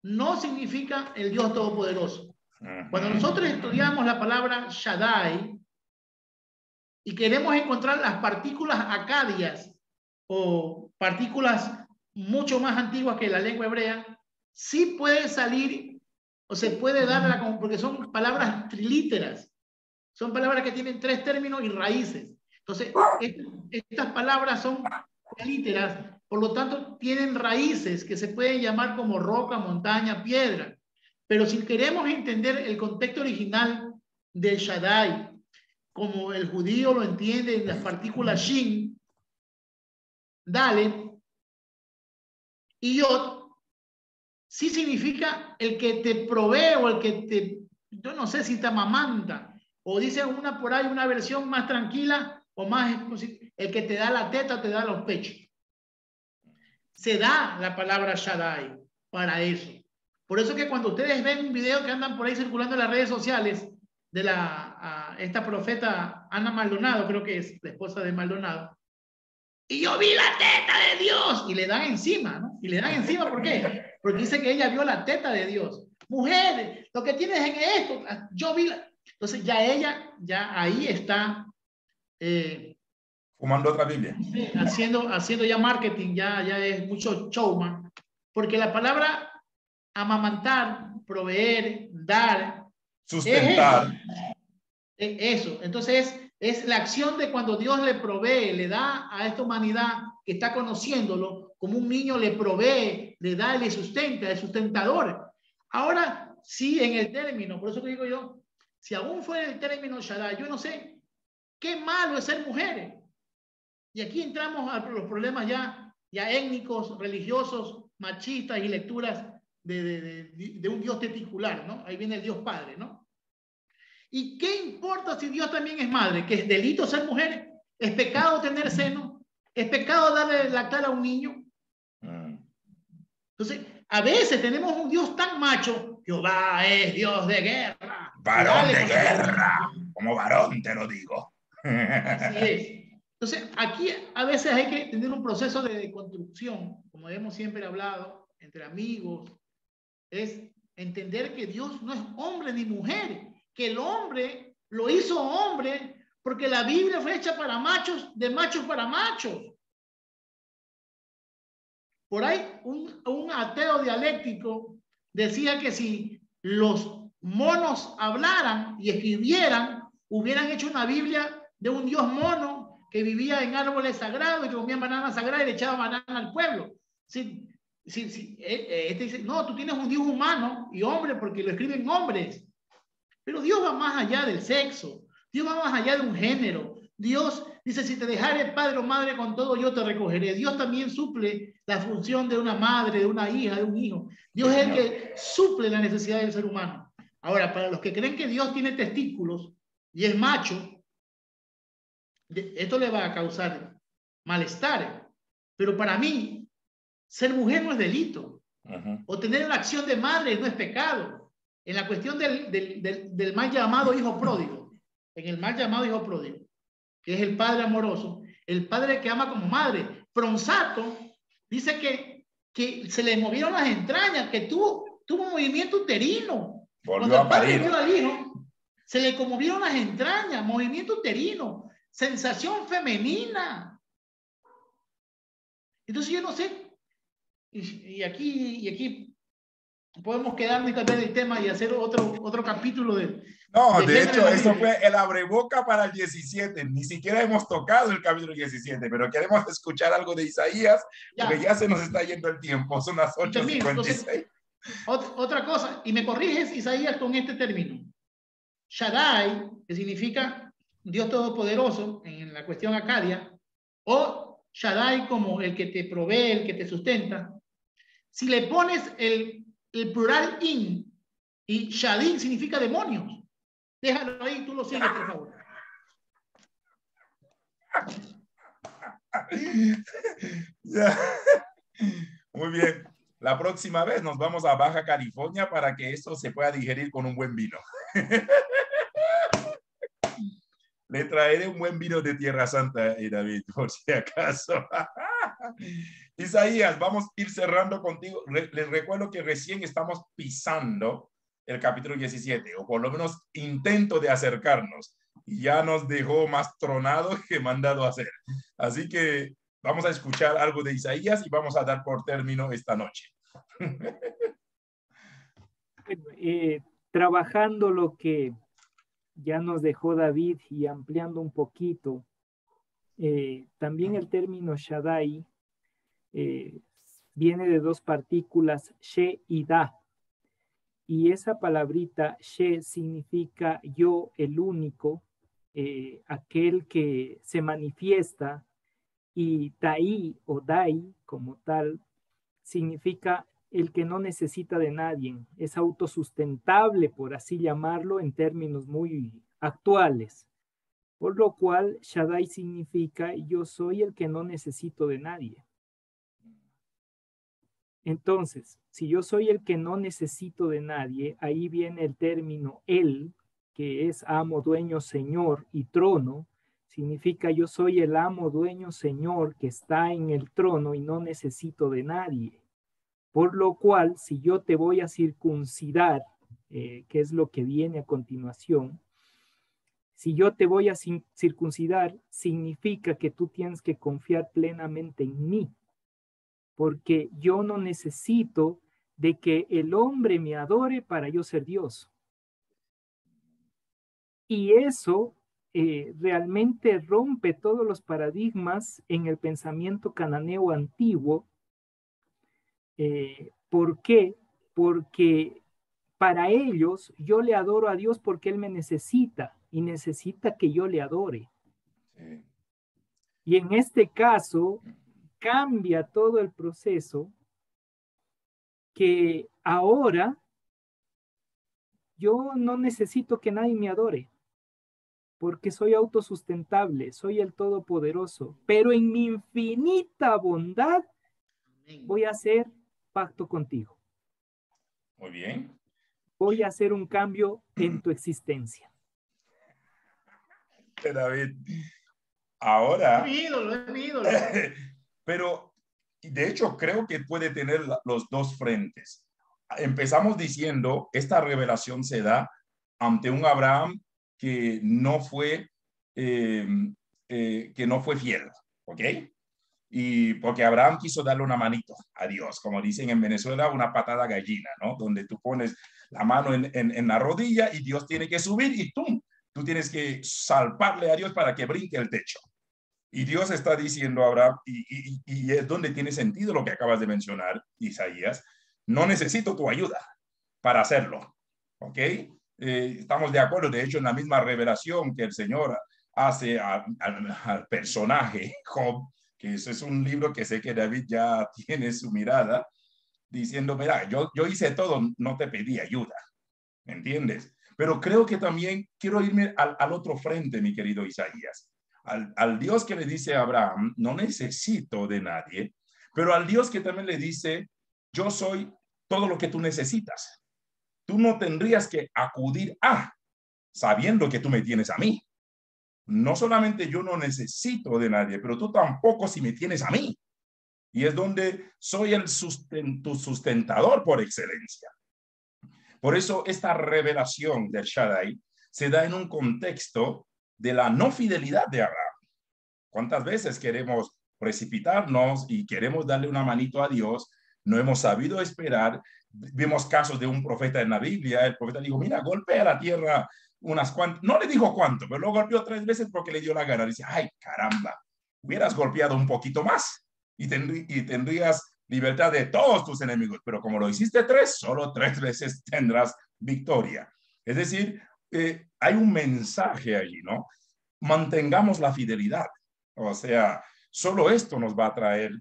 no significa el Dios Todopoderoso. Cuando nosotros estudiamos la palabra Shaddai y queremos encontrar las partículas acadias o partículas mucho más antiguas que la lengua hebrea, sí puede salir o se puede dar, porque son palabras trilíteras. Son palabras que tienen 3 términos y raíces. Entonces, estas palabras son trilíteras, por lo tanto, tienen raíces que se pueden llamar como roca, montaña, piedra. Pero si queremos entender el contexto original del Shaddai, como el judío lo entiende en las partículas Shin, Dalet y Yod, sí significa el que te provee o el que yo no sé si te amamanta, o dice por ahí una versión más tranquila o más, el que te da la teta, te da los pechos. Se da la palabra Shaddai para eso. Por eso que cuando ustedes ven un video que andan por ahí circulando en las redes sociales de esta profeta Ana Maldonado, creo que es la esposa de Maldonado, y yo vi la teta de Dios, y le dan encima, ¿no? Y le dan encima, ¿por qué? Porque dice que ella vio la teta de Dios. Mujeres, lo que tienes en esto, yo vi la... Entonces ya ella, ya ahí está... fumando otra Biblia. Haciendo ya marketing, ya es mucho showman. Porque la palabra amamantar, proveer, dar, sustentar. Es eso. Entonces es la acción de cuando Dios le provee, le da a esta humanidad que está conociéndolo, como un niño le provee, le da y le sustenta, es sustentador. Ahora, sí, en el término, por eso te digo yo, si aún fuera el término Shaddai, yo no sé qué malo es ser mujeres. Y aquí entramos a los problemas ya étnicos, religiosos, machistas y lecturas de un Dios testicular, ¿no? Ahí viene el Dios Padre, ¿no? ¿Y qué importa si Dios también es madre? ¿Que es delito ser mujer? ¿Es pecado tener seno? ¿Es pecado darle lactar a un niño? Entonces, a veces tenemos un Dios tan macho, Jehová es Dios de guerra. Varón de guerra, como varón te lo digo. Así es. Entonces, aquí a veces hay que tener un proceso de deconstrucción, como hemos siempre hablado, entre amigos, es entender que Dios no es hombre ni mujer, que el hombre lo hizo hombre porque la Biblia fue hecha para machos, de machos para machos. Por ahí un ateo dialéctico decía que si los monos hablaran y escribieran, hubieran hecho una Biblia de un Dios mono que vivía en árboles sagrados y que comía bananas sagradas y le echaba banana al pueblo. Sí, este dice, no, tú tienes un Dios humano y hombre porque lo escriben hombres. Pero Dios va más allá del sexo. Dios va más allá de un género. Dios dice, si te dejare padre o madre con todo, yo te recogeré. Dios también suple la función de una madre, de una hija, de un hijo. Dios es el que suple la necesidad del ser humano. Ahora, para los que creen que Dios tiene testículos y es macho, esto le va a causar malestar. Pero para mí, ser mujer no es delito. O tener una acción de madre no es pecado. En la cuestión del mal llamado hijo pródigo, en el mal llamado hijo pródigo, que es el padre amoroso, el padre que ama como madre. Fronsato dice que se le movieron las entrañas, que tuvo movimiento uterino. Cuando el padre vio al hijo, se le conmovieron las entrañas, movimiento uterino, sensación femenina. Entonces yo no sé, y aquí podemos quedarnos y cambiar el tema y hacer otro capítulo de... No, de hecho, eso fue el abreboca para el 17. Ni siquiera hemos tocado el capítulo 17, pero queremos escuchar algo de Isaías, porque ya se nos está yendo el tiempo. Son las 8:56. Otra cosa, y me corriges, Isaías, con este término. Shaddai, que significa Dios Todopoderoso en la cuestión acadia, o Shaddai como el que te provee, el que te sustenta. Si le pones el plural in, y Shaddai significa demonios. Déjalo ahí, tú lo sigues, por favor. Ya. Muy bien. La próxima vez nos vamos a Baja California para que esto se pueda digerir con un buen vino. Le traeré un buen vino de Tierra Santa, David, por si acaso. Isaías, vamos a ir cerrando contigo. Les recuerdo que recién estamos pisando el capítulo 17, o por lo menos intento de acercarnos, y ya nos dejó más tronados que mandado a hacer. Así que vamos a escuchar algo de Isaías y vamos a dar por término esta noche. Trabajando lo que ya nos dejó David y ampliando un poquito, también el término Shaddai viene de dos partículas, She y Da. Y esa palabrita She significa yo, el único, aquel que se manifiesta, y Dai o Dai como tal significa el que no necesita de nadie, es autosustentable, por así llamarlo, en términos muy actuales. Por lo cual Shaddai significa yo soy el que no necesito de nadie. Entonces, si yo soy el que no necesito de nadie, ahí viene el término él, que es amo, dueño, señor y trono. Significa yo soy el amo, dueño, señor que está en el trono y no necesito de nadie. Por lo cual, si yo te voy a circuncidar, que es lo que viene a continuación, si yo te voy a circuncidar, significa que tú tienes que confiar plenamente en mí. Porque yo no necesito de que el hombre me adore para yo ser Dios. Y eso realmente rompe todos los paradigmas en el pensamiento cananeo antiguo. ¿Por qué? Porque para ellos yo le adoro a Dios porque Él me necesita y necesita que yo le adore. Sí. Y en este caso cambia todo el proceso, que ahora yo no necesito que nadie me adore, porque soy autosustentable, soy el Todopoderoso, pero en mi infinita bondad voy a hacer pacto contigo. Muy bien. Voy a hacer un cambio en tu existencia. David, ahora... Es mi ídolo. Pero, de hecho, creo que puede tener los dos frentes. Empezamos diciendo, esta revelación se da ante un Abraham que no fue fiel, ¿ok? Y porque Abraham quiso darle una manito a Dios, como dicen en Venezuela, una patada gallina, ¿no? Donde tú pones la mano en la rodilla y Dios tiene que subir y ¡tum! tú tienes que salvarle a Dios para que brinque el techo. Y Dios está diciendo a Abraham, y es donde tiene sentido lo que acabas de mencionar, Isaías, no necesito tu ayuda para hacerlo, ¿ok? Estamos de acuerdo, de hecho, en la misma revelación que el Señor hace al personaje Job, que eso es un libro que sé que David ya tiene su mirada, diciendo, mira, yo hice todo, no te pedí ayuda, ¿me entiendes? Pero creo que también quiero irme al otro frente, mi querido Isaías. Al Dios que le dice a Abraham, no necesito de nadie, pero al Dios que también le dice, yo soy todo lo que tú necesitas. Tú no tendrías que acudir sabiendo que tú me tienes a mí. No solamente yo no necesito de nadie, pero tú tampoco si me tienes a mí. Y es donde soy tu sustentador por excelencia. Por eso esta revelación del Shaddai se da en un contexto de la no fidelidad de Abraham. ¿Cuántas veces queremos precipitarnos y queremos darle una manito a Dios? No hemos sabido esperar. Vimos casos de un profeta en la Biblia. El profeta dijo, mira, golpea la tierra unas cuantas. No le dijo cuánto, pero lo golpeó 3 veces porque le dio la gana. Dice, ay, caramba, hubieras golpeado un poquito más y tendrías libertad de todos tus enemigos. Pero como lo hiciste 3, solo 3 veces tendrás victoria. Es decir, hay un mensaje allí, ¿no? Mantengamos la fidelidad. O sea, solo esto nos va a traer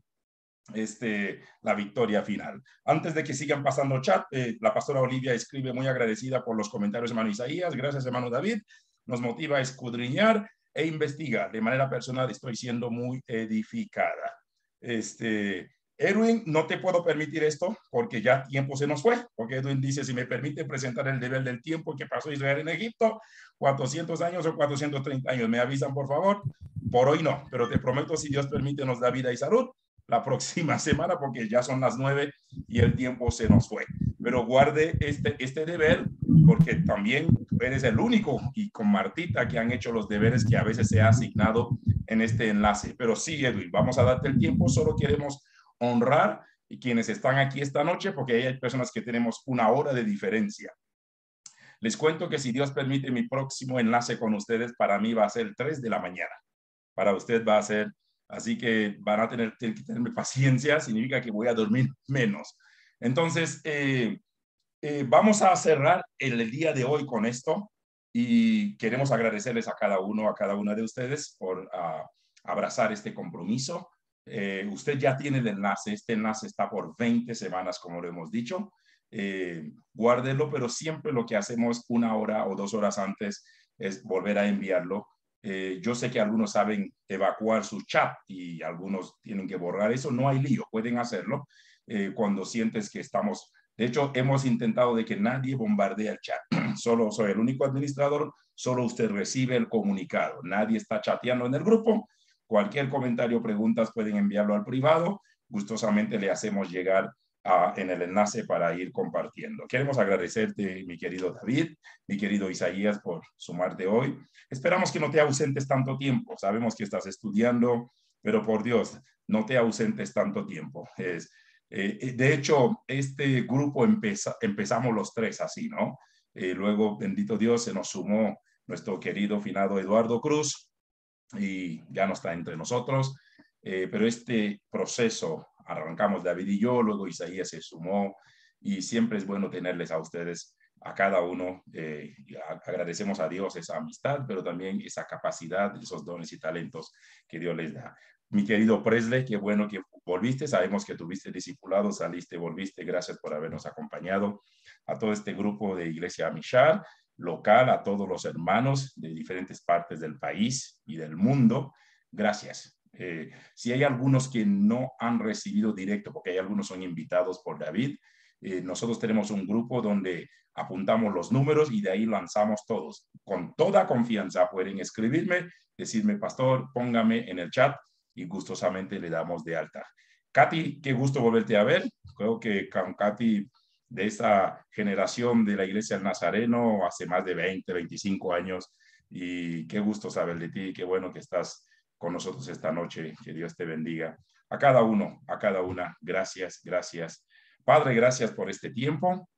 la victoria final. Antes de que sigan pasando chat, la pastora Olivia escribe muy agradecida por los comentarios, hermano Isaías. Gracias, hermano David. Nos motiva a escudriñar e investigar. De manera personal estoy siendo muy edificada. Edwin, no te puedo permitir esto porque ya tiempo se nos fue. Porque Edwin dice, si me permite presentar el deber del tiempo que pasó Israel en Egipto, 400 años o 430 años. Me avisan, por favor. Por hoy no, pero te prometo, si Dios permite, nos da vida y salud la próxima semana, porque ya son las 9 y el tiempo se nos fue. Pero guarde este deber, porque también eres el único, y con Martita, que han hecho los deberes que a veces se ha asignado en este enlace. Pero sí, Edwin, vamos a darte el tiempo. Solo queremos honrar a quienes están aquí esta noche, porque hay personas que tenemos 1 hora de diferencia. Les cuento que si Dios permite, mi próximo enlace con ustedes para mí va a ser 3 de la mañana. Para usted va a ser, así que van a tener que tenerme paciencia, significa que voy a dormir menos. Entonces, vamos a cerrar el día de hoy con esto y queremos agradecerles a cada uno, a cada una de ustedes por abrazar este compromiso. Usted ya tiene el enlace, este enlace está por 20 semanas, como lo hemos dicho. Guárdelo, pero siempre lo que hacemos 1 hora o 2 horas antes es volver a enviarlo. Yo sé que algunos saben evacuar su chat y algunos tienen que borrar eso. No hay lío, pueden hacerlo cuando sientes que estamos. De hecho, hemos intentado de que nadie bombardee el chat. Solo soy el único administrador, solo usted recibe el comunicado. Nadie está chateando en el grupo. Cualquier comentario o preguntas pueden enviarlo al privado. Gustosamente le hacemos llegar en el enlace para ir compartiendo. Queremos agradecerte, mi querido David, mi querido Isaías, por sumarte hoy. Esperamos que no te ausentes tanto tiempo. Sabemos que estás estudiando, pero por Dios, no te ausentes tanto tiempo. De hecho, este grupo empezamos los 3 así, ¿no? Luego, bendito Dios, se nos sumó nuestro querido finado Eduardo Cruz y ya no está entre nosotros. Pero este proceso arrancamos David y yo, luego Isaías se sumó y siempre es bueno tenerles a ustedes, a cada uno. Agradecemos a Dios esa amistad, pero también esa capacidad, esos dones y talentos que Dios les da. Mi querido Presley, qué bueno que volviste. Sabemos que tuviste discipulado, saliste, volviste. Gracias por habernos acompañado. A todo este grupo de Iglesia Mishar local, a todos los hermanos de diferentes partes del país y del mundo, gracias. Si hay algunos que no han recibido directo, porque hay algunos son invitados por David, nosotros tenemos un grupo donde apuntamos los números y de ahí lanzamos todos. Con toda confianza pueden escribirme, decirme, pastor, póngame en el chat y gustosamente le damos de alta. Katy, qué gusto volverte a ver. Creo que con Katy, de esta generación de la Iglesia del Nazareno, hace más de 20, 25 años, y qué gusto saber de ti, qué bueno que estás con nosotros esta noche. Que Dios te bendiga. A cada uno, a cada una, gracias, gracias. Padre, gracias por este tiempo,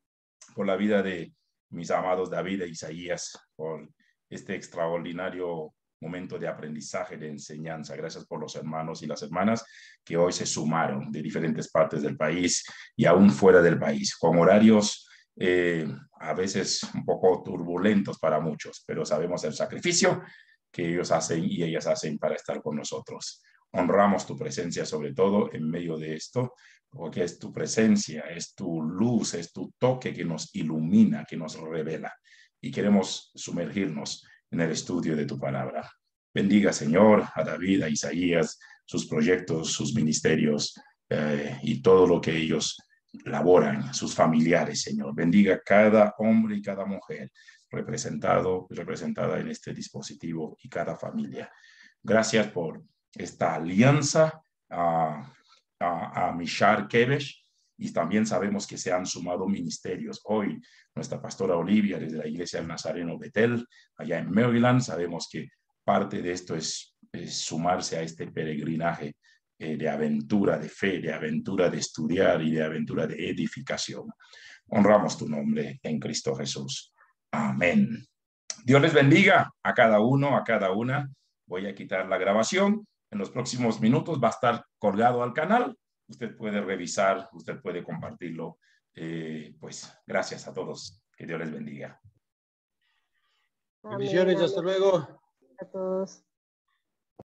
por la vida de mis amados David e Isaías, por este extraordinario momento de aprendizaje, de enseñanza. Gracias por los hermanos y las hermanas que hoy se sumaron de diferentes partes del país y aún fuera del país, con horarios a veces un poco turbulentos para muchos, pero sabemos el sacrificio que ellos hacen y ellas hacen para estar con nosotros. Honramos tu presencia sobre todo en medio de esto, porque es tu presencia, es tu luz, es tu toque que nos ilumina, que nos revela. Y queremos sumergirnos en el estudio de tu palabra. Bendiga, Señor, a David, a Isaías, sus proyectos, sus ministerios y todo lo que ellos laboran, sus familiares, Señor. Bendiga cada hombre y cada mujer representada en este dispositivo y cada familia. Gracias por esta alianza a Mishar Kebesh, y también sabemos que se han sumado ministerios. Hoy nuestra pastora Olivia desde la Iglesia del Nazareno Betel, allá en Maryland, sabemos que parte de esto es sumarse a este peregrinaje de aventura de fe, de aventura de estudiar y de aventura de edificación. Honramos tu nombre en Cristo Jesús. Amén. Dios les bendiga a cada uno, a cada una. Voy a quitar la grabación. En los próximos minutos va a estar colgado al canal. Usted puede revisar, usted puede compartirlo. Pues gracias a todos. Que Dios les bendiga. Amén, Bendiciones, amén. hasta luego. A todos.